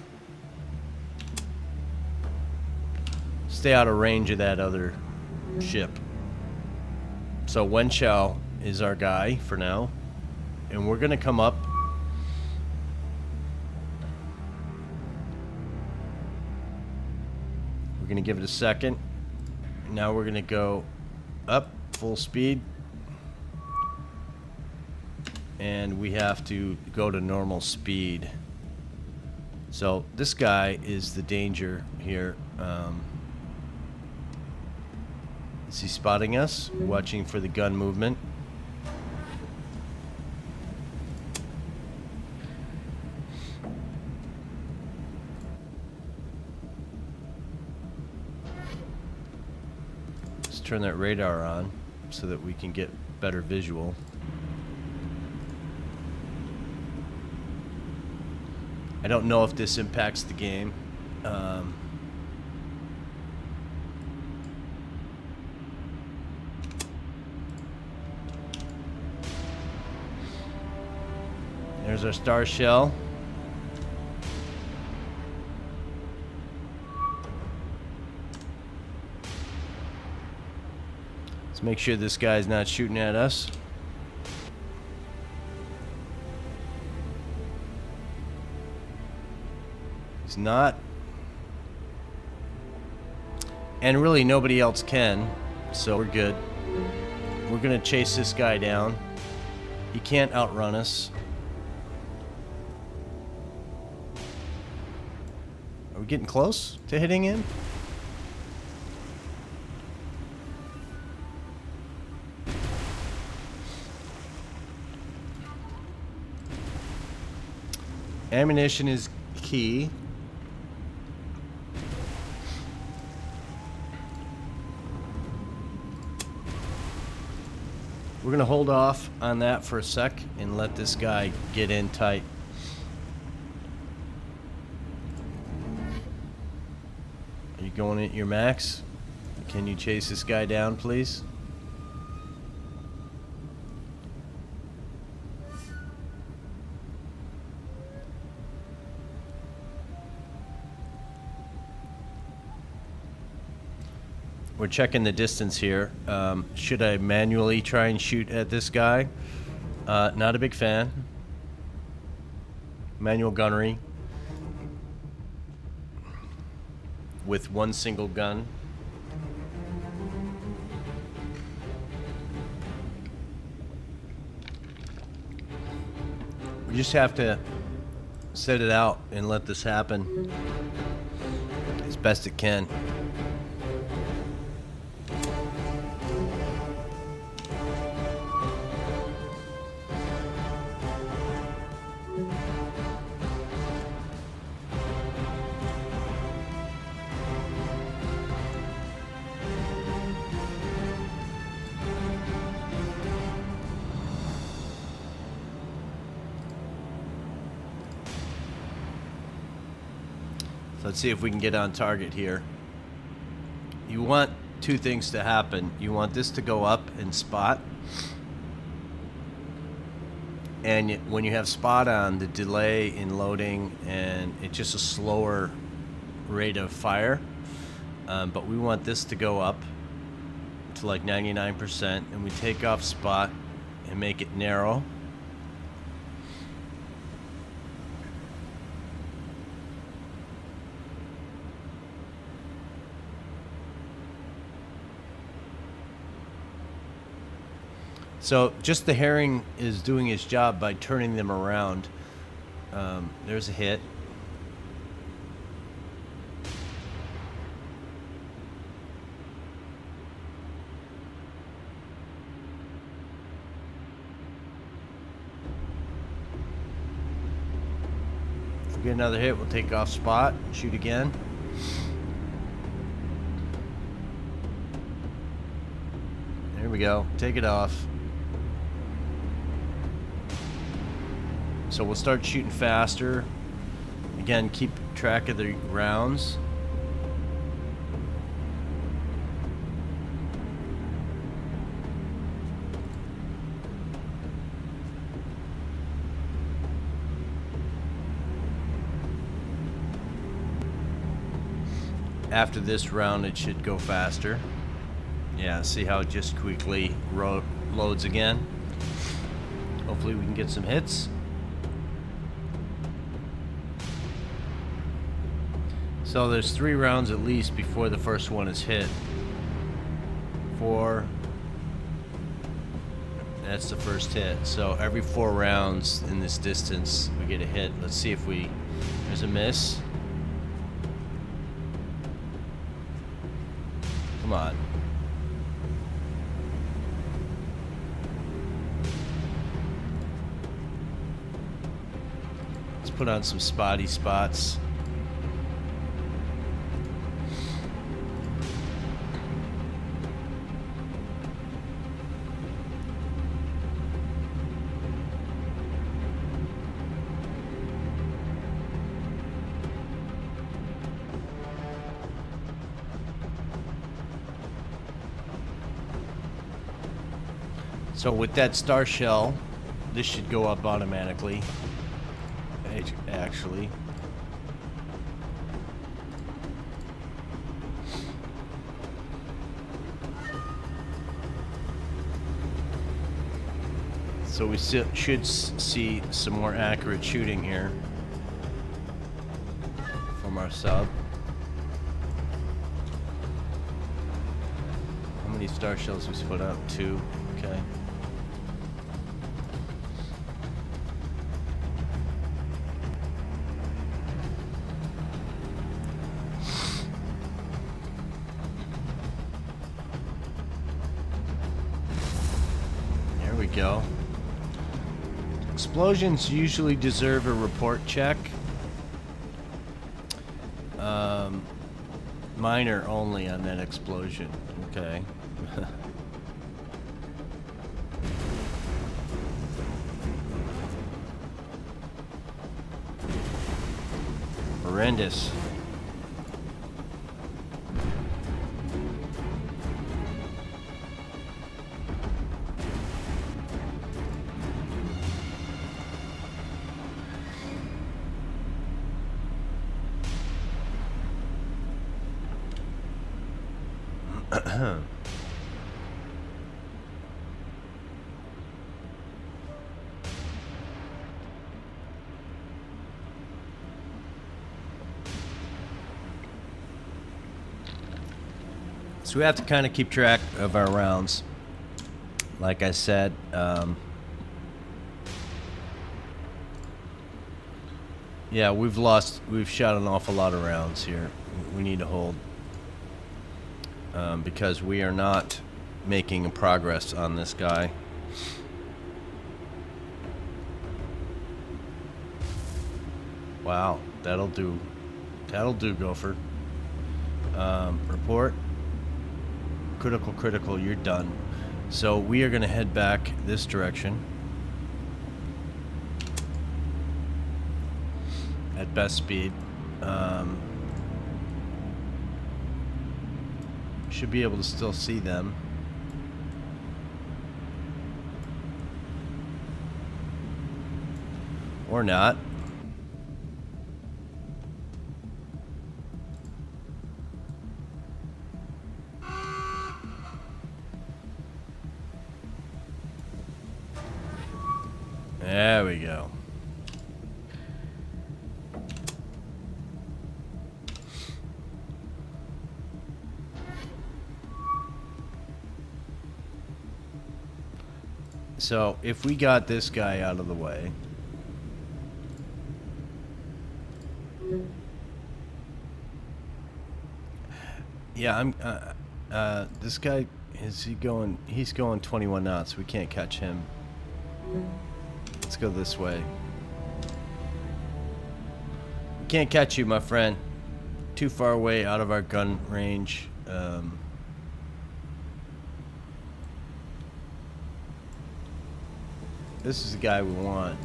stay out of range of that other ship. So Wenchow is our guy for now. And we're going to come up. We're going to give it a second. Now we're going to go up full speed. And we have to go to normal speed. So this guy is the danger here. Is he spotting us? Watching for the gun movement. Let's turn that radar on so that we can get better visual. I don't know if this impacts the game. There's our star shell. Let's make sure this guy's not shooting at us. He's not. And really nobody else can, so we're good. We're gonna chase this guy down. He can't outrun us. Are we getting close to hitting him? Ammunition is key. We're gonna hold off on that for a sec and let this guy get in tight. Are you going at your max? Can you chase this guy down, please? We're checking the distance here. Should I manually try and shoot at this guy? Not a big fan. Manual gunnery with one single gun. We just have to set it out and let this happen as best it can. let's see if we can get on target here. You want two things to happen. You want this to go up and spot. And when you have spot on, the delay in loading and it's just a slower rate of fire. But we want this to go up to like 99%, and we take off spot and make it narrow. So just the herring is doing his job by turning them around. There's a hit. If we get another hit, we'll take off spot and shoot again. There we go. Take it off. So we'll start shooting faster. Again, keep track of the rounds. After this round, it should go faster. Yeah, see how it just quickly loads again. Hopefully we can get some hits. So there's 3 rounds at least before the first one is hit. 4. That's the first hit. So every 4 rounds in this distance, we get a hit. Let's see if there's a miss. Come on. Let's put on some spotty spots. So with that star shell, this should go up automatically. Actually. So we should see some more accurate shooting here from our sub. How many star shells we put up? 2. Okay. Go. Explosions usually deserve a report check. Minor only on that explosion. Okay. Horrendous. So we have to kind of keep track of our rounds. Like I said, yeah, we've shot an awful lot of rounds here. We need to hold. Because we are not making progress on this guy. Wow, that'll do. That'll do, Gopher. Report. Critical, you're done. So we are going to head back this direction. At best speed. Should be able to still see them. Or not. There we go. So, if we got this guy out of the way. Yeah, this guy, he's going 21 knots. We can't catch him. Let's go this way. We can't catch you, my friend. Too far away, out of our gun range. This is the guy we want.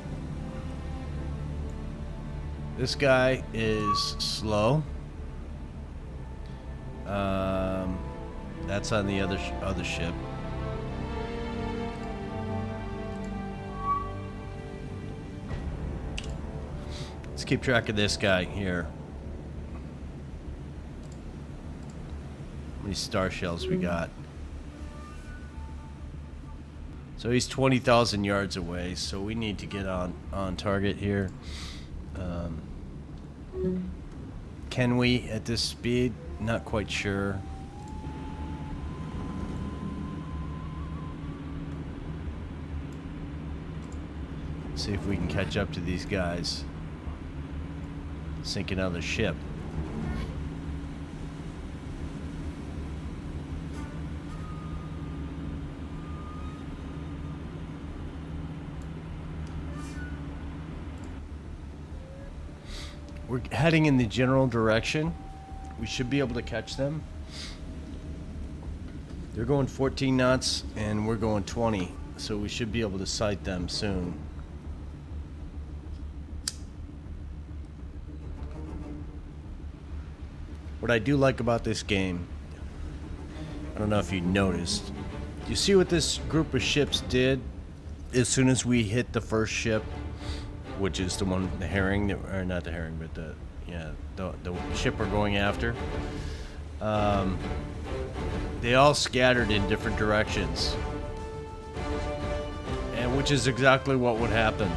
This guy is slow. That's on the other ship. Let's keep track of this guy here. How many star shells we got? So he's 20,000 yards away, so we need to get on target here. Can we at this speed? Not quite sure. See if we can catch up to these guys. Sink another ship. We're heading in the general direction. We should be able to catch them. They're going 14 knots and we're going 20, so we should be able to sight them soon. What I do like about this game, I don't know if you noticed, you see what this group of ships did as soon as we hit the first ship, which is the one, the herring, or not the herring, but the ship we're going after. They all scattered in different directions, and which is exactly what would happen.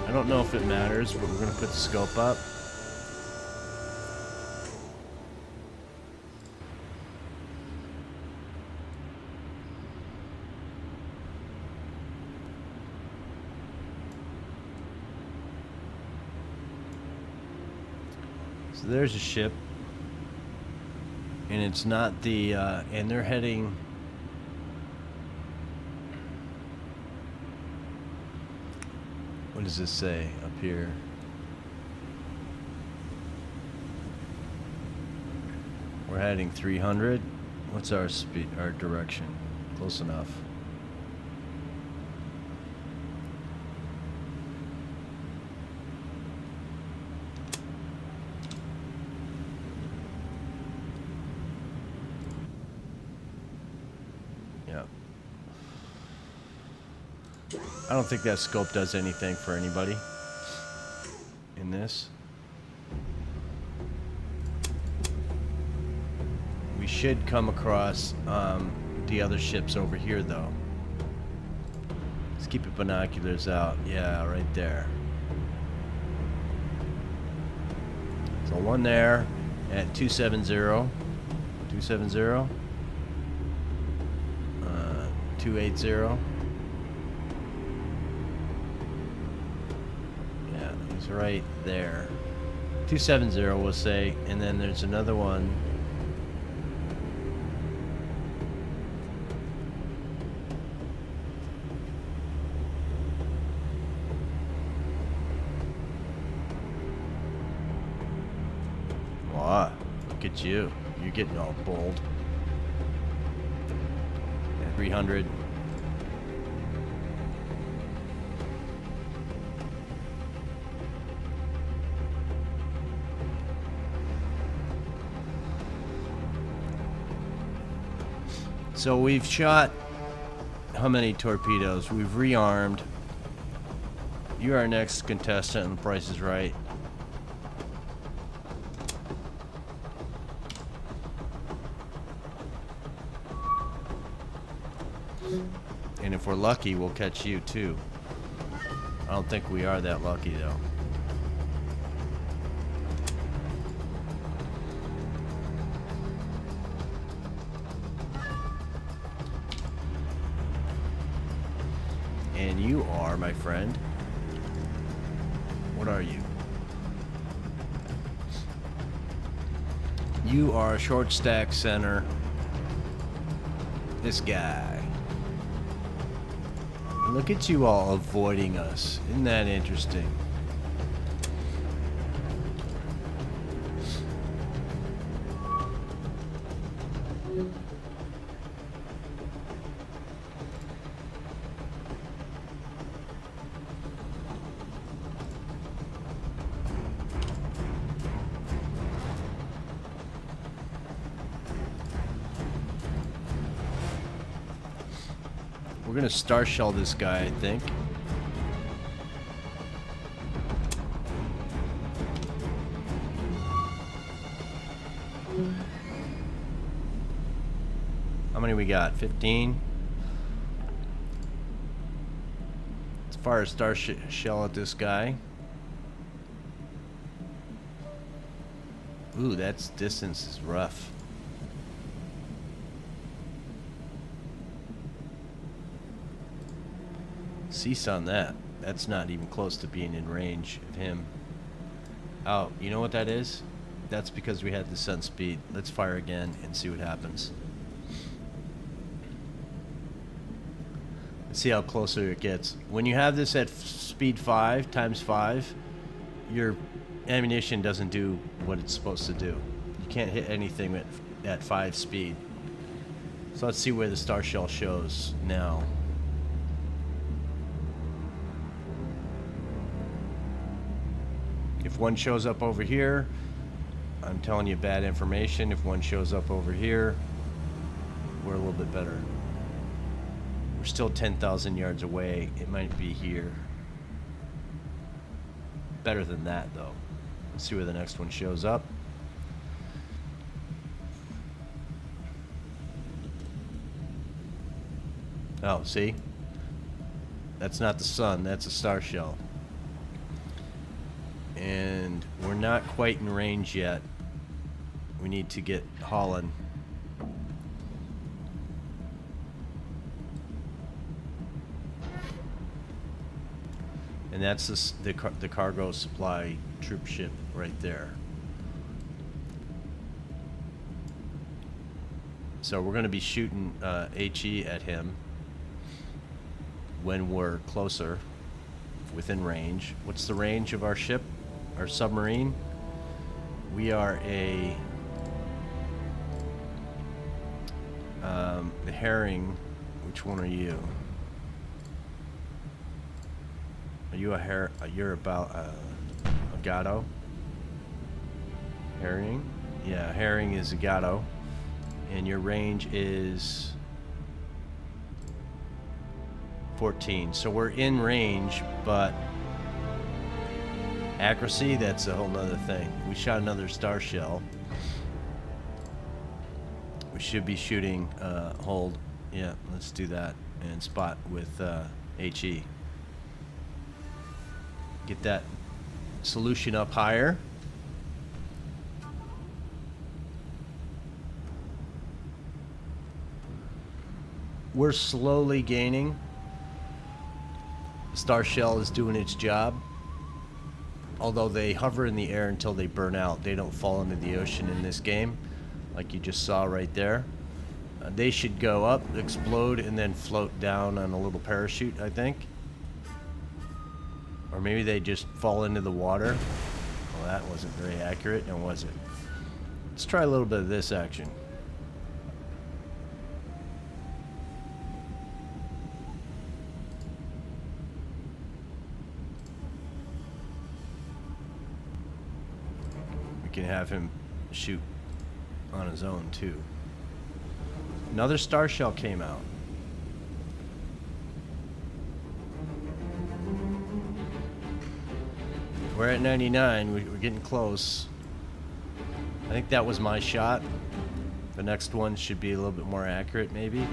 I don't know if it matters, but we're gonna put the scope up. So there's a ship, and it's not the, and they're heading, what does this say up here? We're heading 300. What's our speed, our direction? Close enough. I don't think that scope does anything for anybody in this. We should come across the other ships over here, though. Let's keep the binoculars out. Yeah, right there. So one there at 270. 270. 280. Right there. 270 we'll say, and then there's another one. Wow, look at you. You're getting all bold. 300. So we've shot how many torpedoes? We've rearmed. You're our next contestant and the Price is Right. And if we're lucky, we'll catch you too. I don't think we are that lucky though. And you are, my friend. What are you? You are a short stack center. This guy. Look at you all avoiding us. Isn't that interesting? We're gonna star shell this guy, I think. How many we got? 15? As far as star shell at this guy. Ooh, that's distance is rough. Cease on that. That's not even close to being in range of him. Oh, you know what that is? That's because we had the sun speed. Let's fire again and see what happens. Let's see how closer it gets. When you have this at speed 5 times 5, your ammunition doesn't do what it's supposed to do. You can't hit anything at 5 speed. So let's see where the star shell shows now. If one shows up over here, I'm telling you bad information. If one shows up over here, we're a little bit better. We're still 10,000 yards away. It might be here. Better than that, though. Let's see where the next one shows up. Oh, see? That's not the sun. That's a star shell. And we're not quite in range yet. We need to get hauling. And that's the cargo supply troop ship right there. So we're going to be shooting HE at him when we're closer, within range. What's the range of our ship? Our submarine? We are a the Herring. Which one are you? Are you a you're about a Gato? Herring? Yeah, Herring is a Gato, and your range is 14. So we're in range, but accuracy, that's a whole nother thing. We shot another star shell. We should be shooting hold. Yeah, let's do that and spot with HE. Get that solution up higher. We're slowly gaining. The star shell is doing its job. Although they hover in the air until they burn out. They don't fall into the ocean in this game, like you just saw right there. They should go up, explode, and then float down on a little parachute, I think. Or maybe they just fall into the water. Well, that wasn't very accurate, now was it? Let's try a little bit of this action. We can have him shoot on his own too. Another star shell came out. We're at 99. We're getting close. I think that was my shot. The next one should be a little bit more accurate, maybe.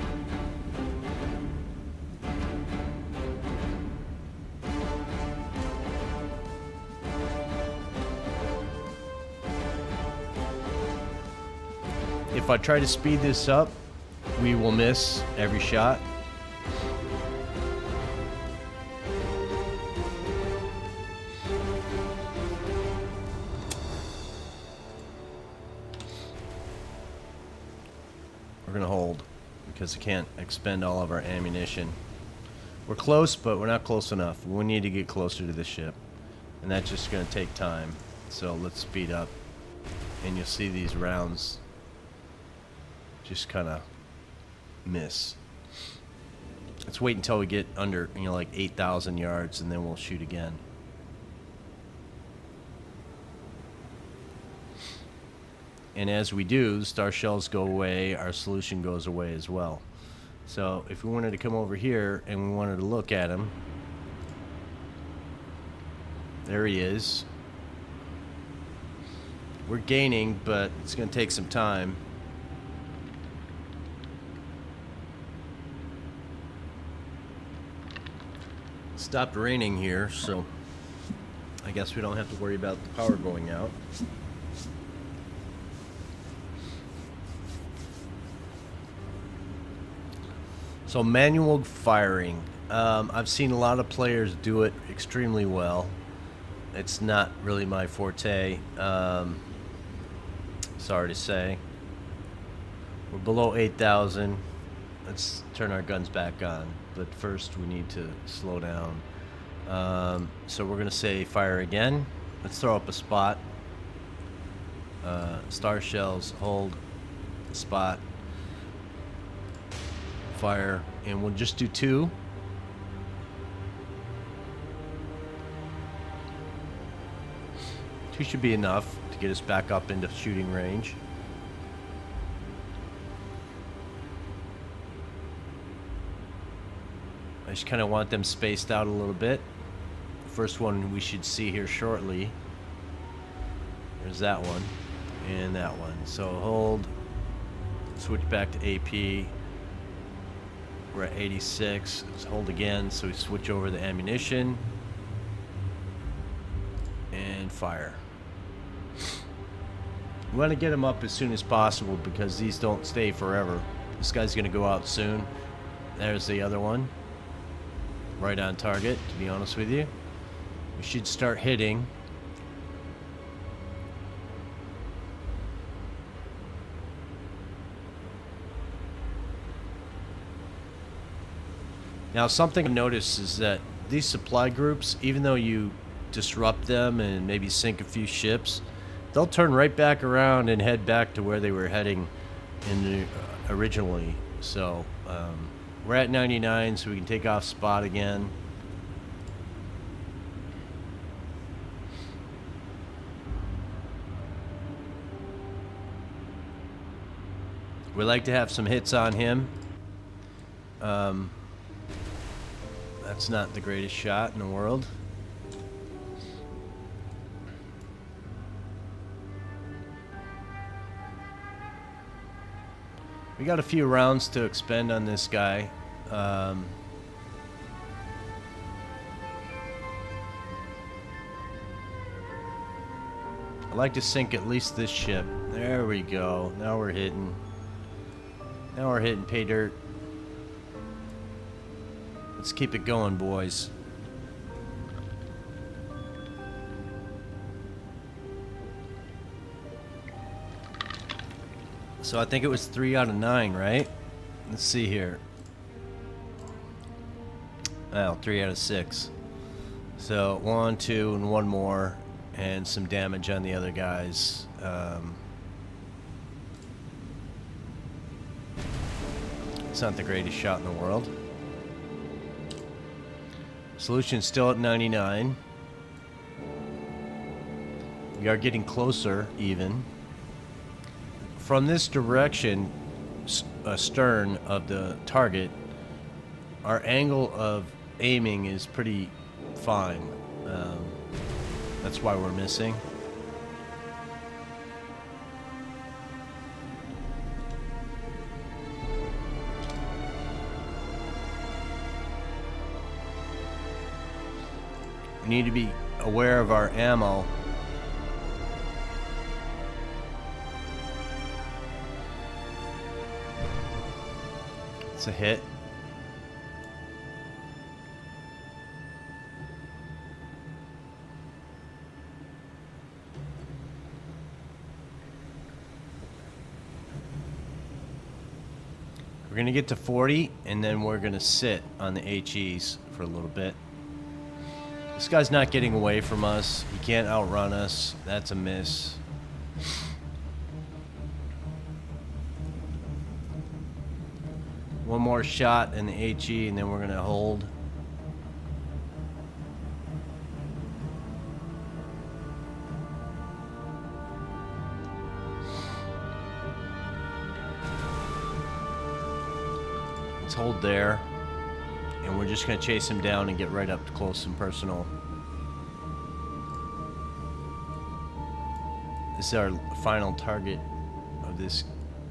If I try to speed this up, we will miss every shot. We're gonna hold because we can't expend all of our ammunition. We're close, but we're not close enough. We need to get closer to the ship, and that's just gonna take time. So let's speed up, and you'll see these rounds just kind of miss. Let's wait until we get under, like 8,000 yards, and then we'll shoot again. And as we do, star shells go away, our solution goes away as well. So if we wanted to come over here and we wanted to look at him, there he is. We're gaining, but it's going to take some time. Stopped raining here, so I guess we don't have to worry about the power going out. So manual firing. I've seen a lot of players do it extremely well. It's not really my forte. Sorry to say. We're below 8,000. Let's turn our guns back on. But first we need to slow down. So we're gonna say fire again. Let's throw up a spot. Star shells, hold, spot, fire, and we'll just do 2. Two should be enough to get us back up into shooting range. I just kind of want them spaced out a little bit. First one we should see here shortly. There's that one and that one. So hold, switch back to AP. We're at 86. Let's hold again, so we switch over the ammunition and fire. We want to get them up as soon as possible because these don't stay forever. This guy's going to go out soon. There's the other one. Right on target, to be honest with you. We should start hitting. Now, something I've noticed is that these supply groups, even though you disrupt them and maybe sink a few ships, they'll turn right back around and head back to where they were heading originally. So we're at 99, so we can take off spot again. We like to have some hits on him. That's not the greatest shot in the world. We got a few rounds to expend on this guy. I like to sink at least this ship. There we go. Now we're hitting. Now we're hitting pay dirt. Let's keep it going, boys. So I think it was 3 out of 9, right? Let's see here. Well, 3 out of 6. So 1, 2, and 1 more, and some damage on the other guys. It's not the greatest shot in the world. Solution's still at 99. We are getting closer, even. From this direction, astern of the target, our angle of aiming is pretty fine. That's why we're missing. We need to be aware of our ammo. It's a hit. We're going to get to 40, and then we're going to sit on the HEs for a little bit. This guy's not getting away from us. He can't outrun us. That's a miss. One more shot in the HE, and then we're going to hold. Let's hold there, and we're just going to chase him down and get right up close and personal. This is our final target of this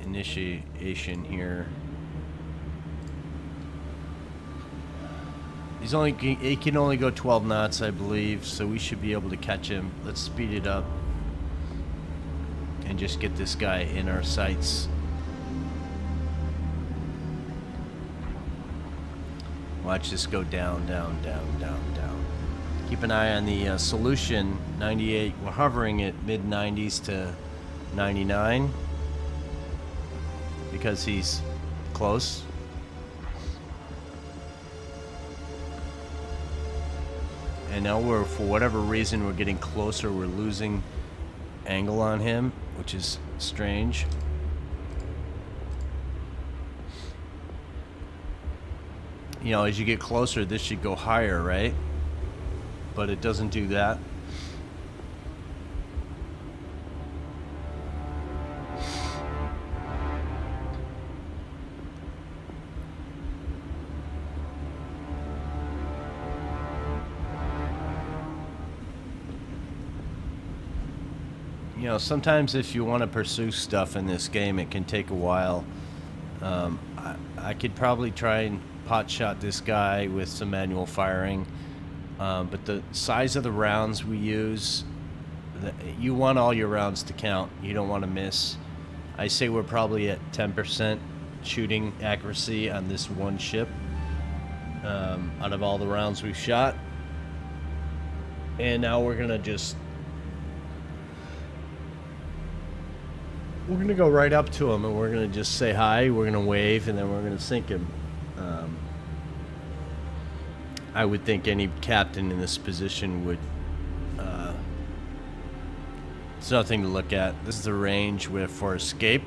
initiation here. He can only go 12 knots, I believe, so we should be able to catch him. Let's speed it up and just get this guy in our sights. Watch this go down, down, down, down, down. Keep an eye on the solution, 98. We're hovering at mid-90s to 99 because he's close. And now for whatever reason, we're getting closer. We're losing angle on him, which is strange. You know, as you get closer, this should go higher, right? But it doesn't do that. You know, sometimes if you want to pursue stuff in this game, it can take a while. I could probably try and pot shot this guy with some manual firing, but the size of the rounds we use, you want all your rounds to count. You don't want to miss. I say we're probably at 10% shooting accuracy on this one ship out of all the rounds we've shot. And now we're gonna go right up to him, and we're gonna just say hi. We're gonna wave, and then we're gonna sink him. I would think any captain in this position would. It's nothing to look at. This is the range for escape.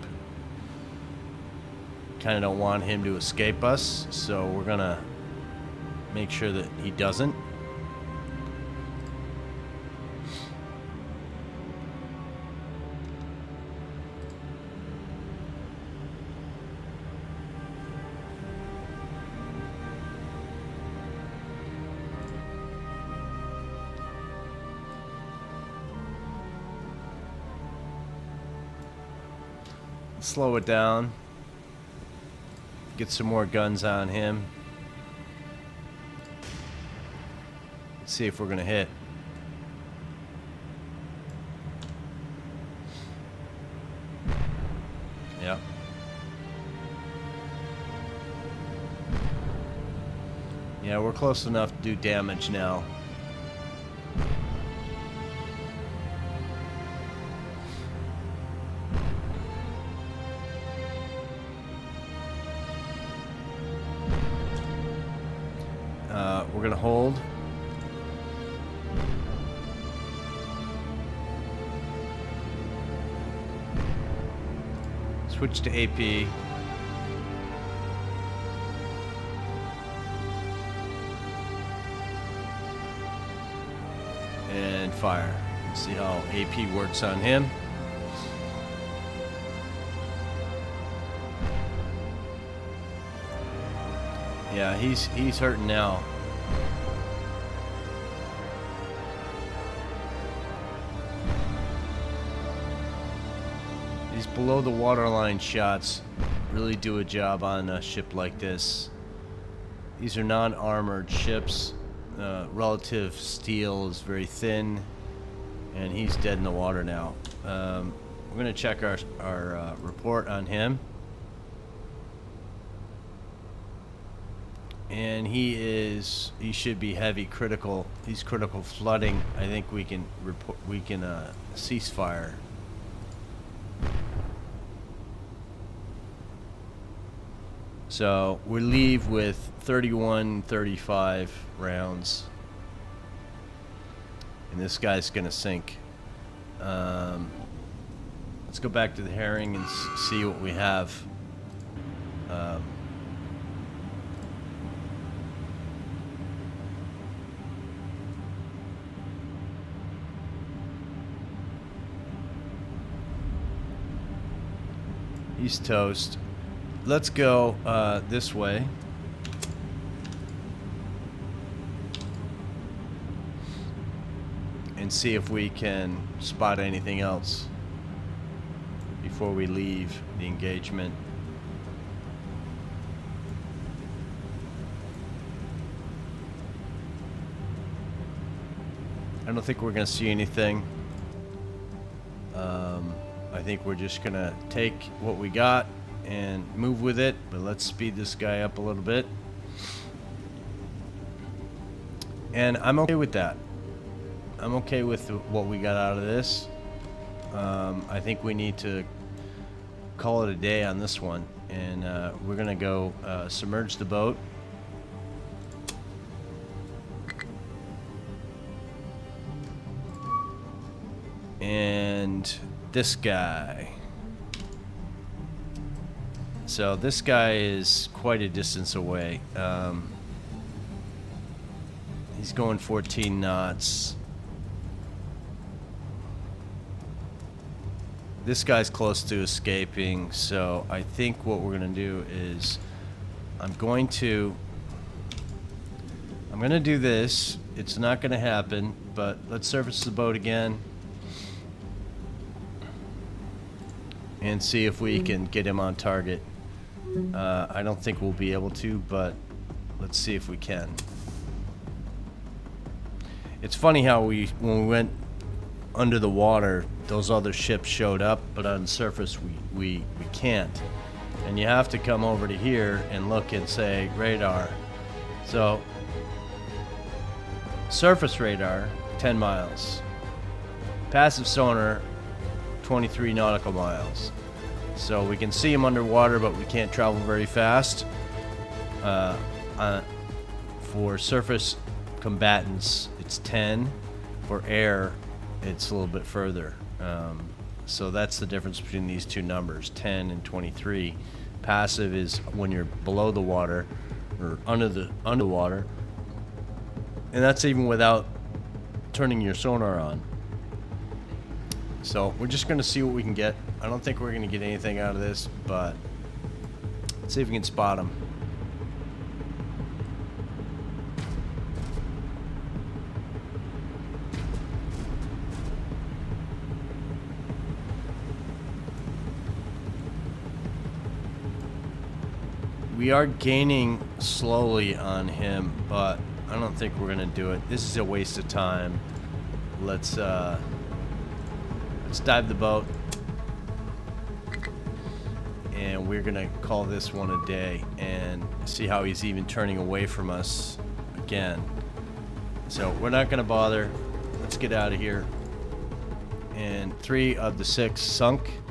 Kind of don't want him to escape us, so we're gonna make sure that he doesn't. Slow it down. Get some more guns on him. Let's see if we're gonna hit. Yep. Yeah, we're close enough to do damage now. We're gonna hold. Switch to AP. And fire. See how AP works on him. Yeah, he's hurting now. These below the waterline shots really do a job on a ship like this. These are non-armored ships. Relative steel is very thin, and he's dead in the water now. We're gonna check our report on him, and he should be heavy critical. He's critical flooding. I think we can cease fire. So we leave with 31, 35 rounds, and this guy's gonna sink. Let's go back to the herring and see what we have. He's toast. Let's go this way. And see if we can spot anything else before we leave the engagement. I don't think we're gonna see anything. I think we're just gonna take what we got and move with it, but let's speed this guy up a little bit. And I'm okay with that. I'm okay with what we got out of this. I think we need to call it a day on this one, and we're gonna go submerge the boat. And this guy. So this guy is quite a distance away. He's going 14 knots. This guy's close to escaping, so I think what we're gonna do is I'm gonna do this. It's not gonna happen, but let's surface the boat again and see if we can get him on target. I don't think we'll be able to, but let's see if we can. It's funny how when we went under the water, those other ships showed up, but on the surface we can't. And you have to come over to here and look and say radar. So surface radar, 10 miles. Passive sonar, 23 nautical miles. So we can see them underwater, but we can't travel very fast. For surface combatants, it's 10. For air, it's a little bit further. So that's the difference between these two numbers, 10 and 23. Passive is when you're below the water or underwater, and that's even without turning your sonar on. So we're just gonna see what we can get. I don't think we're gonna get anything out of this, but let's see if we can spot them. We are gaining slowly on him, but I don't think we're gonna do it. This is a waste of time. Let's dive the boat, and we're gonna call this one a day and see how he's even turning away from us again. So we're not gonna bother. Let's get out of here. And 3 of the 6 sunk.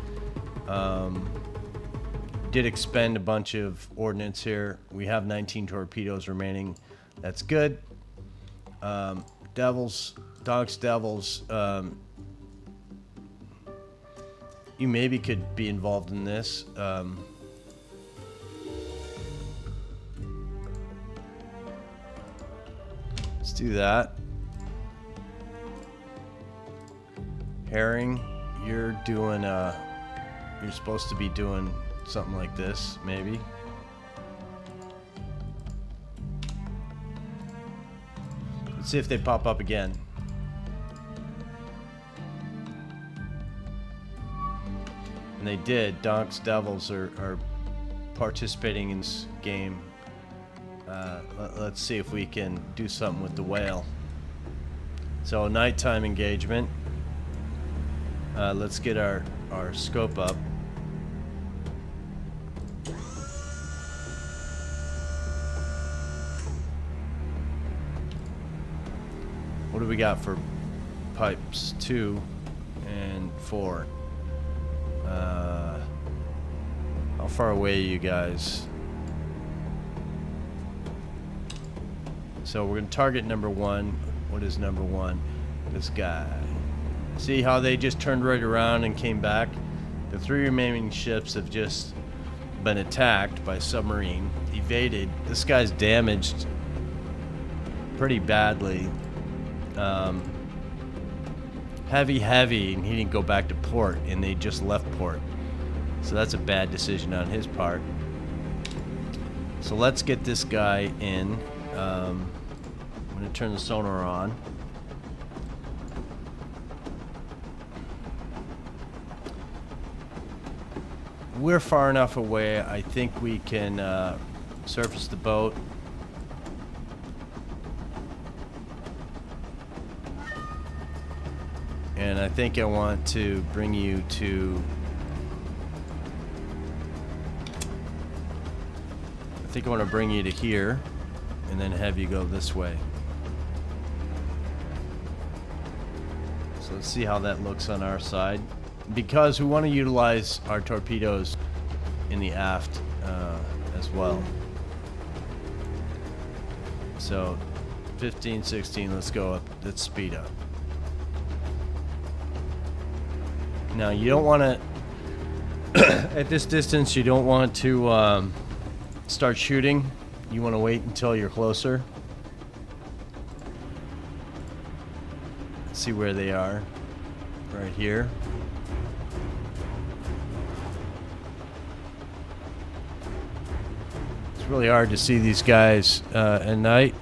Did expend a bunch of ordnance here. We have 19 torpedoes remaining. That's good. Devils, you maybe could be involved in this. Let's do that. Herring, you're doing you're supposed to be doing something like this, maybe. See if they pop up again. And they did. Donk's Devils are participating in this game. Let's see if we can do something with the whale. So nighttime engagement. Let's get our scope up. What do we got for pipes? 2 and 4. How far away are you guys? So we're going to target number 1. What is number 1? This guy. See how they just turned right around and came back? The 3 remaining ships have just been attacked by submarine, evaded. This guy's damaged pretty badly. Heavy, and he didn't go back to port, and they just left port. So that's a bad decision on his part. So let's get this guy in. I'm going to turn the sonar on. We're far enough away, I think we can surface the boat. And I think I want to bring you to... I think I want to bring you to here, and then have you go this way. So let's see how that looks on our side. Because we want to utilize our torpedoes in the aft as well. So 15, 16, let's go up. Let's speed up. Now you don't want to, at this distance, you don't want to start shooting. You want to wait until you're closer. Let's see where they are. Right here. It's really hard to see these guys at night.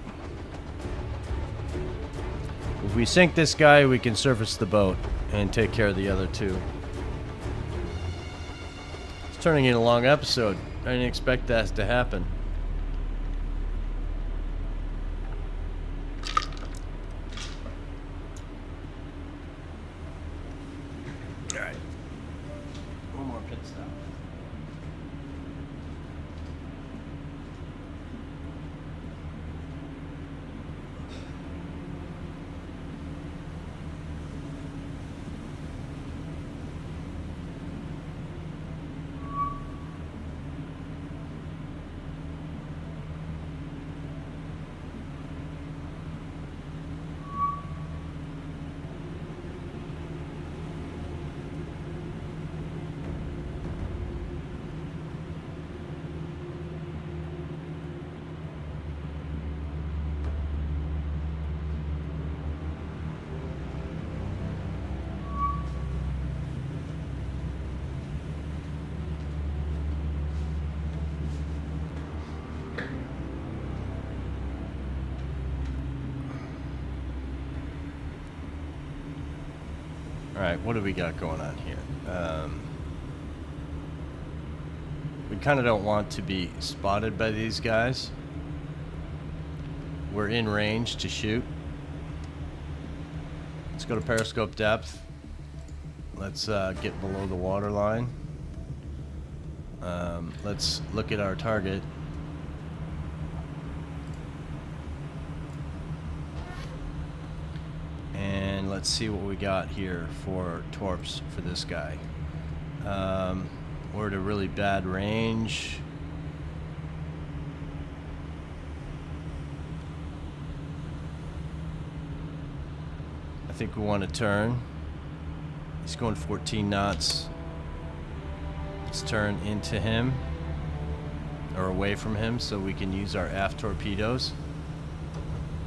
If we sink this guy, we can surface the boat and take care of the other 2. It's turning into a long episode. I didn't expect that to happen. Alright. One more pit stop. Alright, what do we got going on here? We kind of don't want to be spotted by these guys. We're in range to shoot. Let's go to periscope depth. Let's get below the water line. Let's look at our target. And let's see what we got here for torps for this guy. We're at a really bad range. I think we want to turn. He's going 14 knots. Let's turn into him, or away from him, so we can use our aft torpedoes.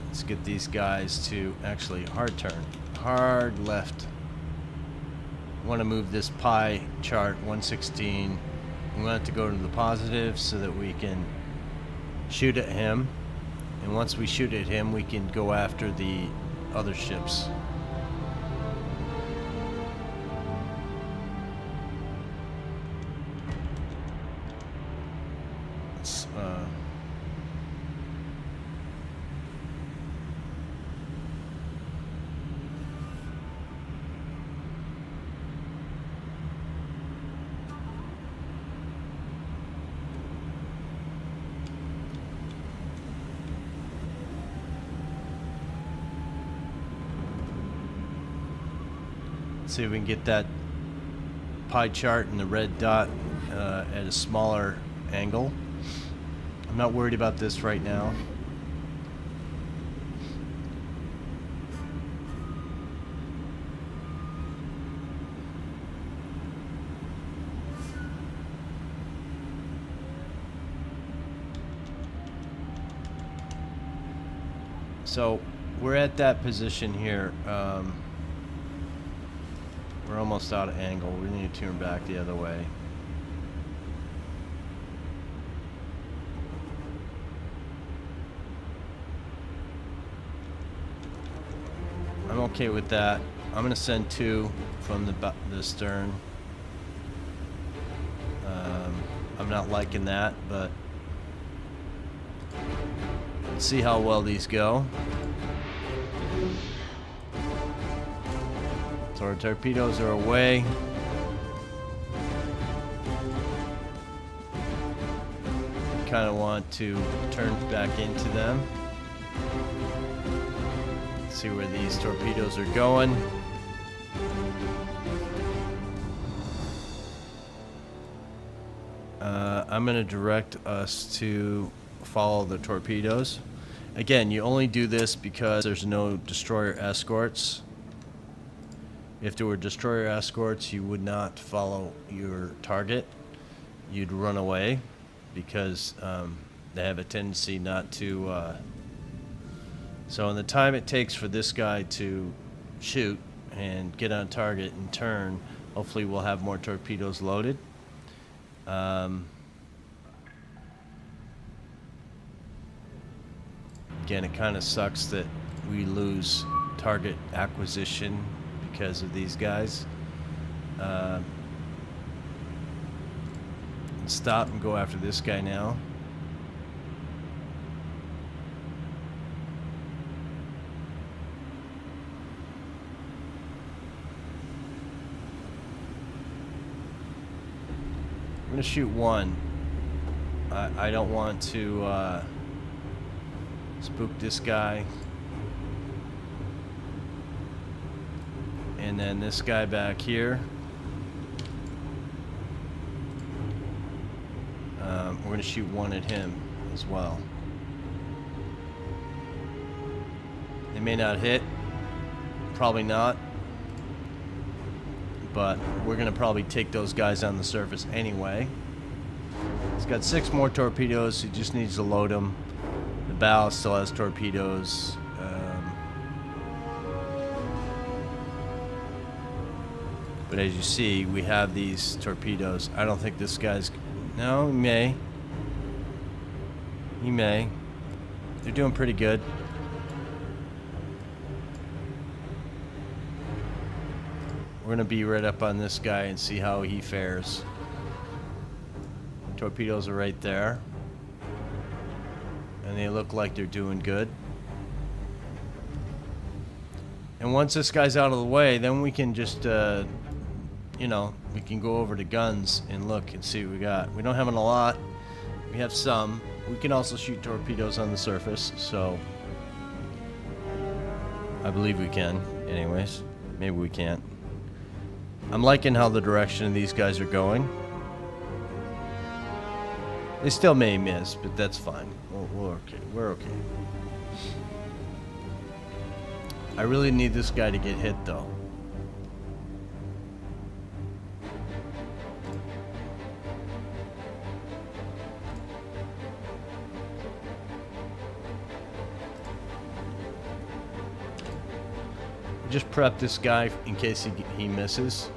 Let's get these guys to actually hard turn. Hard left. We want to move this pie chart 116. We want it to go to the positive so that we can shoot at him And once we shoot at him, we can go after the other ships. See if we can get that pie chart and the red dot at a smaller angle. I'm not worried about this right now. So we're at that position here. We're almost out of angle. We need to turn back the other way. I'm okay with that. I'm going to send 2 from the stern. I'm not liking that, but let's see how well these go. So our torpedoes are away. Kind of want to turn back into them. See where these torpedoes are going. I'm going to direct us to follow the torpedoes. Again, you only do this because there's no destroyer escorts. If there were destroyer escorts, you would not follow your target. You'd run away because they have a tendency not to. So in the time it takes for this guy to shoot and get on target and turn, hopefully we'll have more torpedoes loaded. Again, it kind of sucks that we lose target acquisition because of these guys. Stop and go after this guy now. I'm gonna shoot 1. I don't want to spook this guy. And then this guy back here. We're going to shoot 1 at him as well. They may not hit. Probably not. But we're going to probably take those guys on the surface anyway. He's got 6 more torpedoes. He just needs to load them. The bow still has torpedoes. But as you see, we have these torpedoes. I don't think this guy's... No, he may. He may. They're doing pretty good. We're going to be right up on this guy and see how he fares. Torpedoes are right there. And they look like they're doing good. And once this guy's out of the way, then we can just... you know, we can go over to guns and look and see what we got. We don't have a lot. We have some. We can also shoot torpedoes on the surface, so I believe we can. Anyways, maybe we can't. I'm liking how the direction of these guys are going. They still may miss, but that's fine. We're okay. We're okay. I really need this guy to get hit, though. Just prep this guy in case he misses.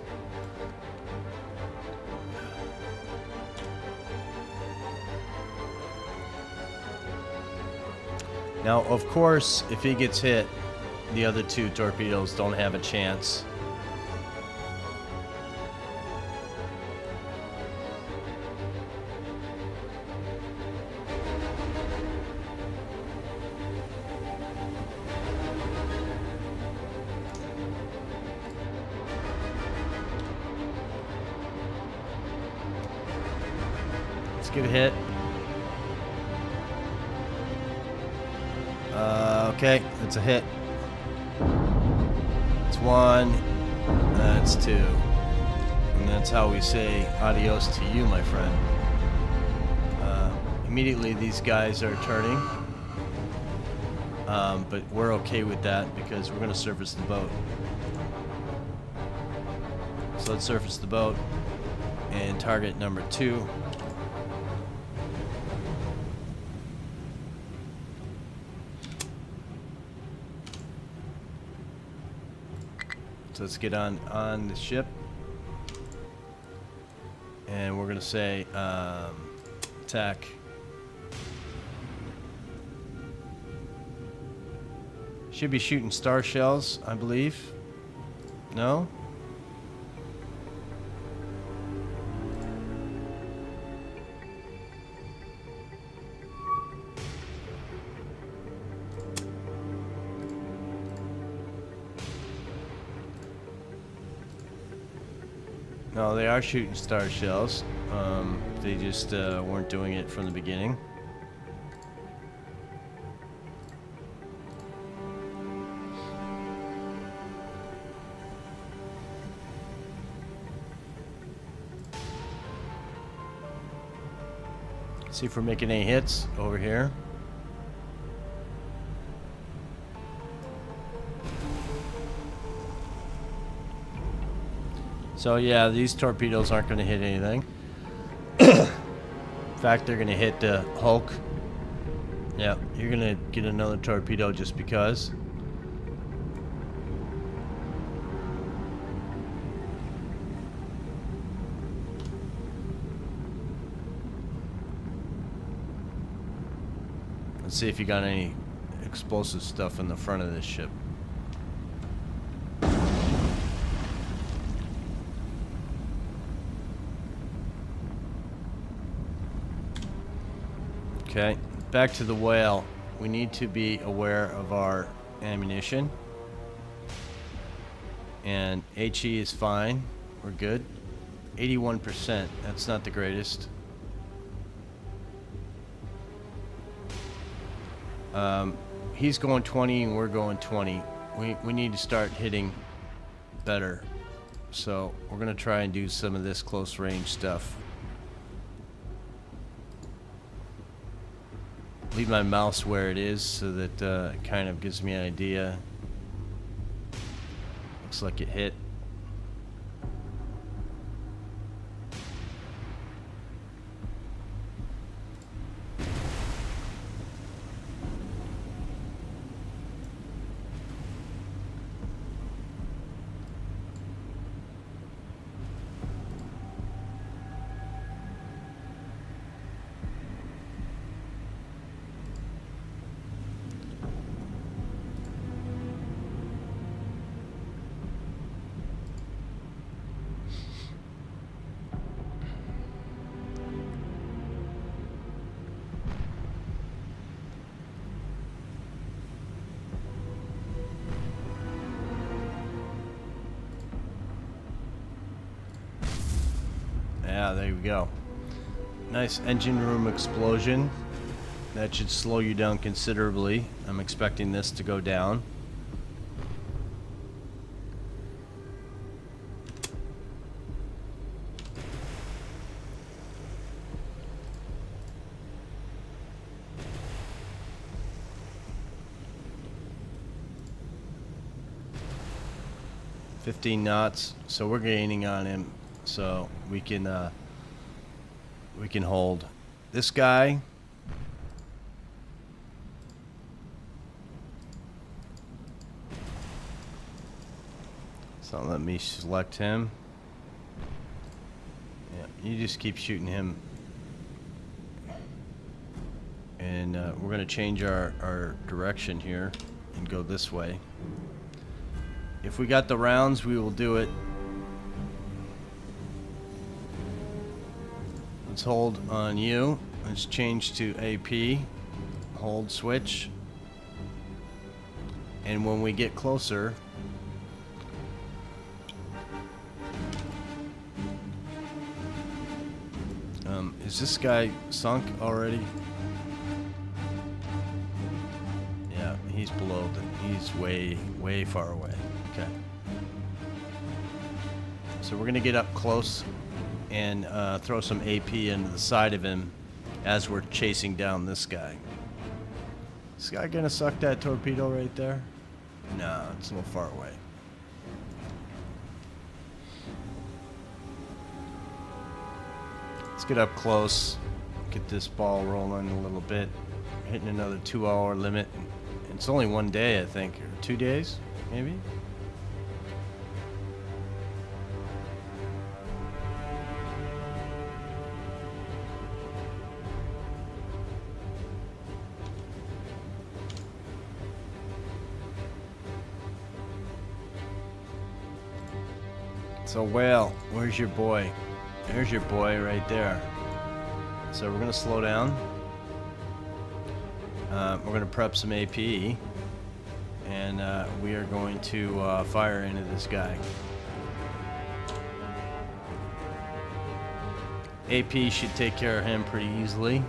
Now, of course, if he gets hit, the other two torpedoes don't have a chance. Let's get a hit. Okay, that's a hit. That's one. That's two. And that's how we say adios to you, my friend. Immediately, these guys are turning. But we're okay with that because we're going to surface the boat. So let's surface the boat and target number 2. So let's get on the ship, and we're gonna say attack. Should be shooting star shells, I believe. No? No, they are shooting star shells. They just weren't doing it from the beginning. See if we're making any hits over here. So yeah, these torpedoes aren't going to hit anything. In fact, they're going to hit the Hulk. Yeah, you're going to get another torpedo just because. Let's see if you got any explosive stuff in the front of this ship. Okay, back to the whale. We need to be aware of our ammunition. And HE is fine. We're good. 81%. That's not the greatest. He's going 20 and we're going 20. We need to start hitting better. So we're going to try and do some of this close range stuff. Leave my mouse where it is so that it kind of gives me an idea. Looks like it hit. Yeah, there we go. Nice engine room explosion. That should slow you down considerably. I'm expecting this to go down. $15 knots, so we're gaining on him. So we can hold this guy. So let me select him. Yeah, you just keep shooting him. And we're going to change our direction here and go this way. If we got the rounds, we will do it. Let's hold on you. Let's change to AP. Hold switch. And when we get closer, is this guy sunk already? Yeah, he's below he's way far away. Okay. So we're gonna get up close and throw some AP into the side of him as we're chasing down this guy. Is this guy gonna suck that torpedo right there? No, it's a little far away. Let's get up close, get this ball rolling a little bit, hitting another 2-hour limit. It's only one day, I think, or 2 days, maybe? So, whale, where's your boy? There's your boy right there. So we're gonna slow down. We're gonna prep some AP, and we are going to fire into this guy. AP should take care of him pretty easily.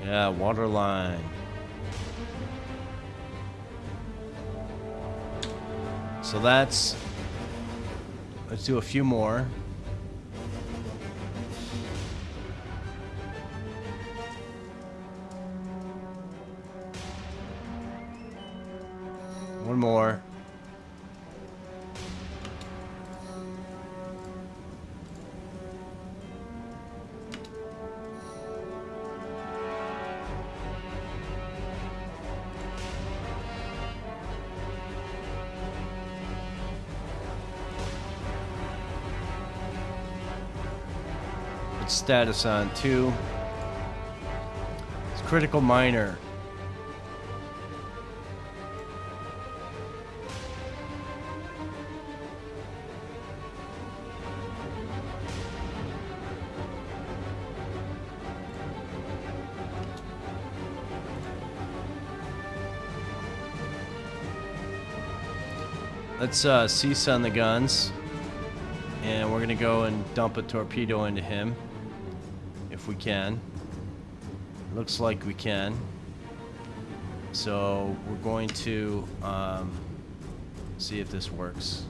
Yeah, water line. So let's do a few more. One more. Status on 2. It's critical minor. Let's cease on the guns, and we're gonna go and dump a torpedo into him. If we can. Looks like we can. So we're going to see if this works.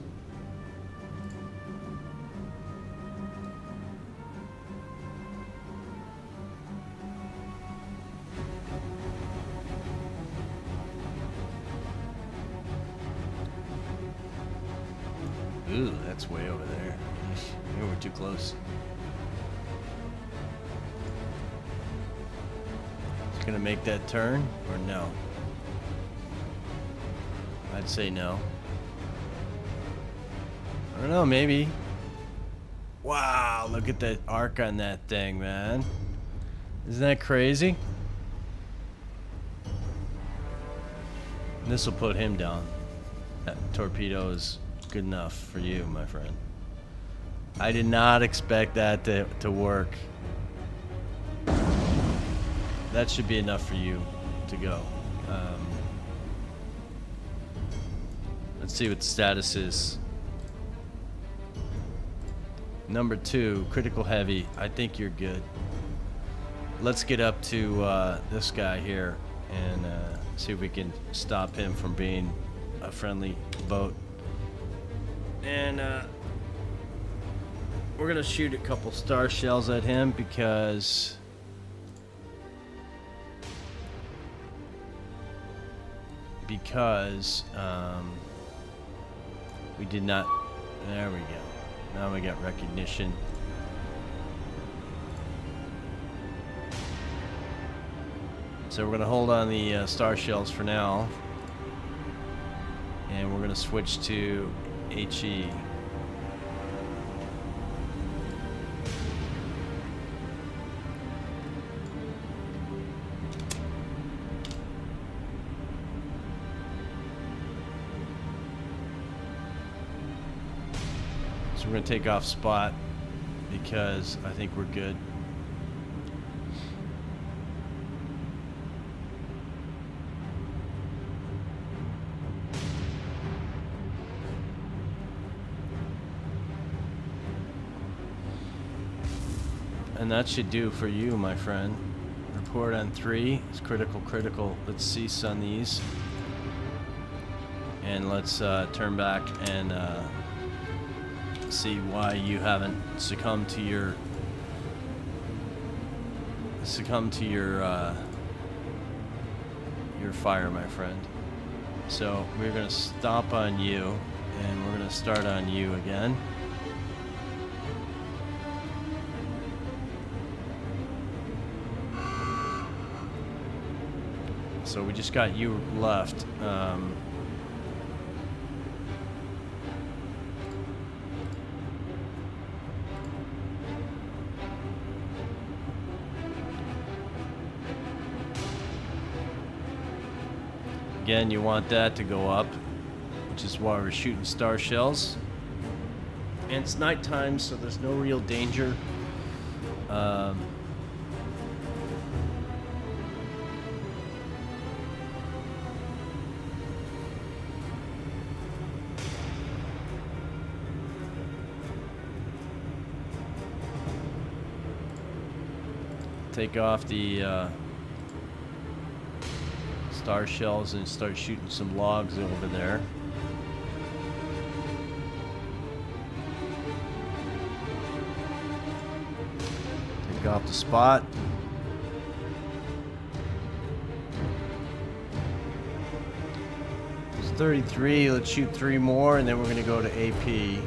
Ooh, that's way over there. Maybe we're too close. Gonna make that turn or no? I'd say no. I don't know, maybe. Wow, look at that arc on that thing, man. Isn't that crazy? This will put him down. That torpedo is good enough for you, my friend. I did not expect that to work. That should be enough for you to go. Let's see what the status is. Number 2, critical heavy. I think you're good. Let's get up to this guy here and see if we can stop him from being a friendly boat. And we're gonna shoot a couple star shells at him because we did not. There we go. Now we got recognition. So we're gonna hold on the star shells for now, And we're going to switch to HE. So we're going to take off spot because I think we're good. And that should do for you, my friend. Report on 3 is critical, critical. Let's cease on these. And let's turn back and see why you haven't succumbed to your fire, my friend. So we're going to stop on you, and we're going to start on you again. So we just got you left. Again, you want that to go up, which is why we're shooting star shells. And it's nighttime, so there's no real danger. Take off the star shells and start shooting some logs over there. Take off the spot. It's 33. Let's shoot 3 more, and then we're going to go to AP.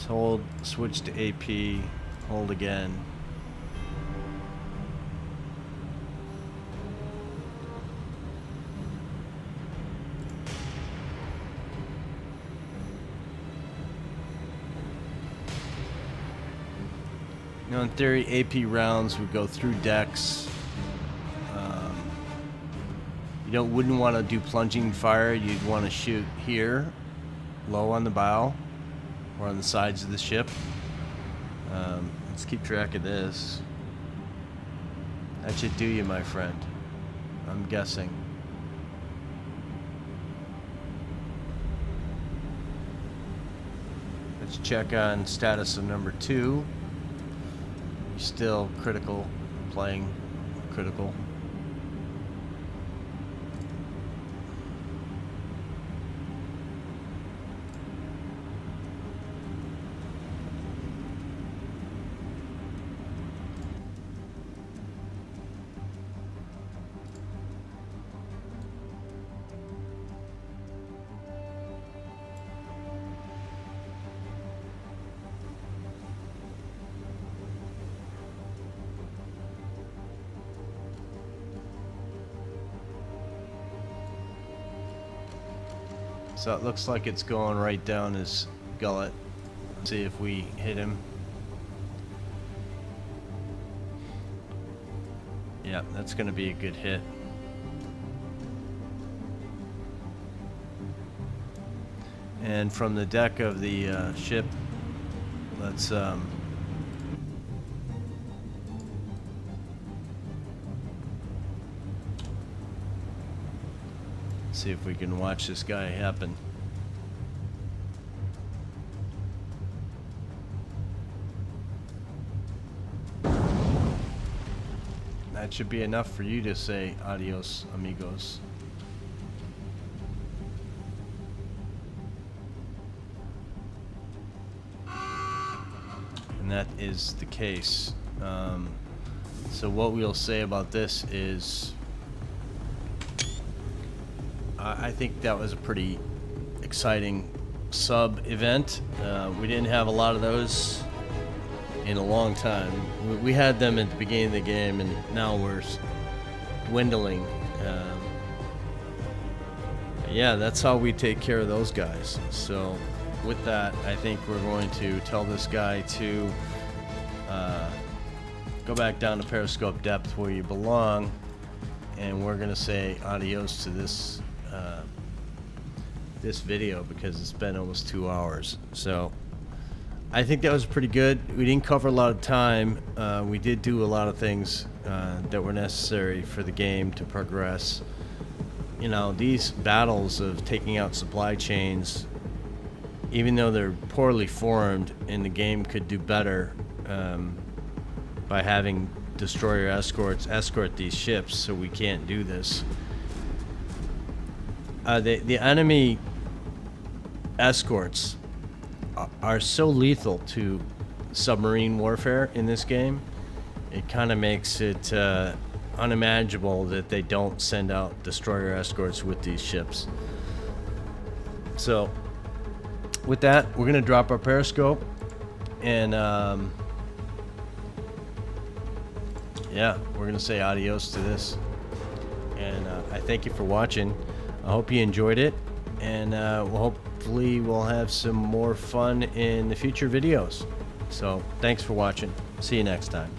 Hold, switch to AP, hold again. Now in theory, AP rounds would go through decks. You wouldn't want to do plunging fire. You'd want to shoot here, low on the bow, or on the sides of the ship. Let's keep track of this. That should do you, my friend. I'm guessing. Let's check on status of number 2. He's still critical, playing critical. So it looks like it's going right down his gullet. Let's see if we hit him. Yeah, that's going to be a good hit. And from the deck of the ship, let's see if we can watch this guy happen. That should be enough for you to say adios, amigos. And that is the case. So what we'll say about this is I think that was a pretty exciting sub event. We didn't have a lot of those in a long time. We had them at the beginning of the game, and now we're dwindling. Yeah, that's how we take care of those guys. So with that, I think we're going to tell this guy to go back down to periscope depth where you belong, and we're going to say adios to this this video because it's been almost 2 hours. So I think that was pretty good. We didn't cover a lot of time. We did do a lot of things that were necessary for the game to progress. You know, these battles of taking out supply chains, even though they're poorly formed and the game could do better by having destroyer escorts escort these ships, so we can't do this. The enemy escorts are so lethal to submarine warfare in this game. It kind of makes it unimaginable that they don't send out destroyer escorts with these ships. So with that, we're gonna drop our periscope, and yeah, we're gonna say adios to this. And I thank you for watching. I hope you enjoyed it, and hopefully we'll have some more fun in the future videos. So thanks for watching. See you next time.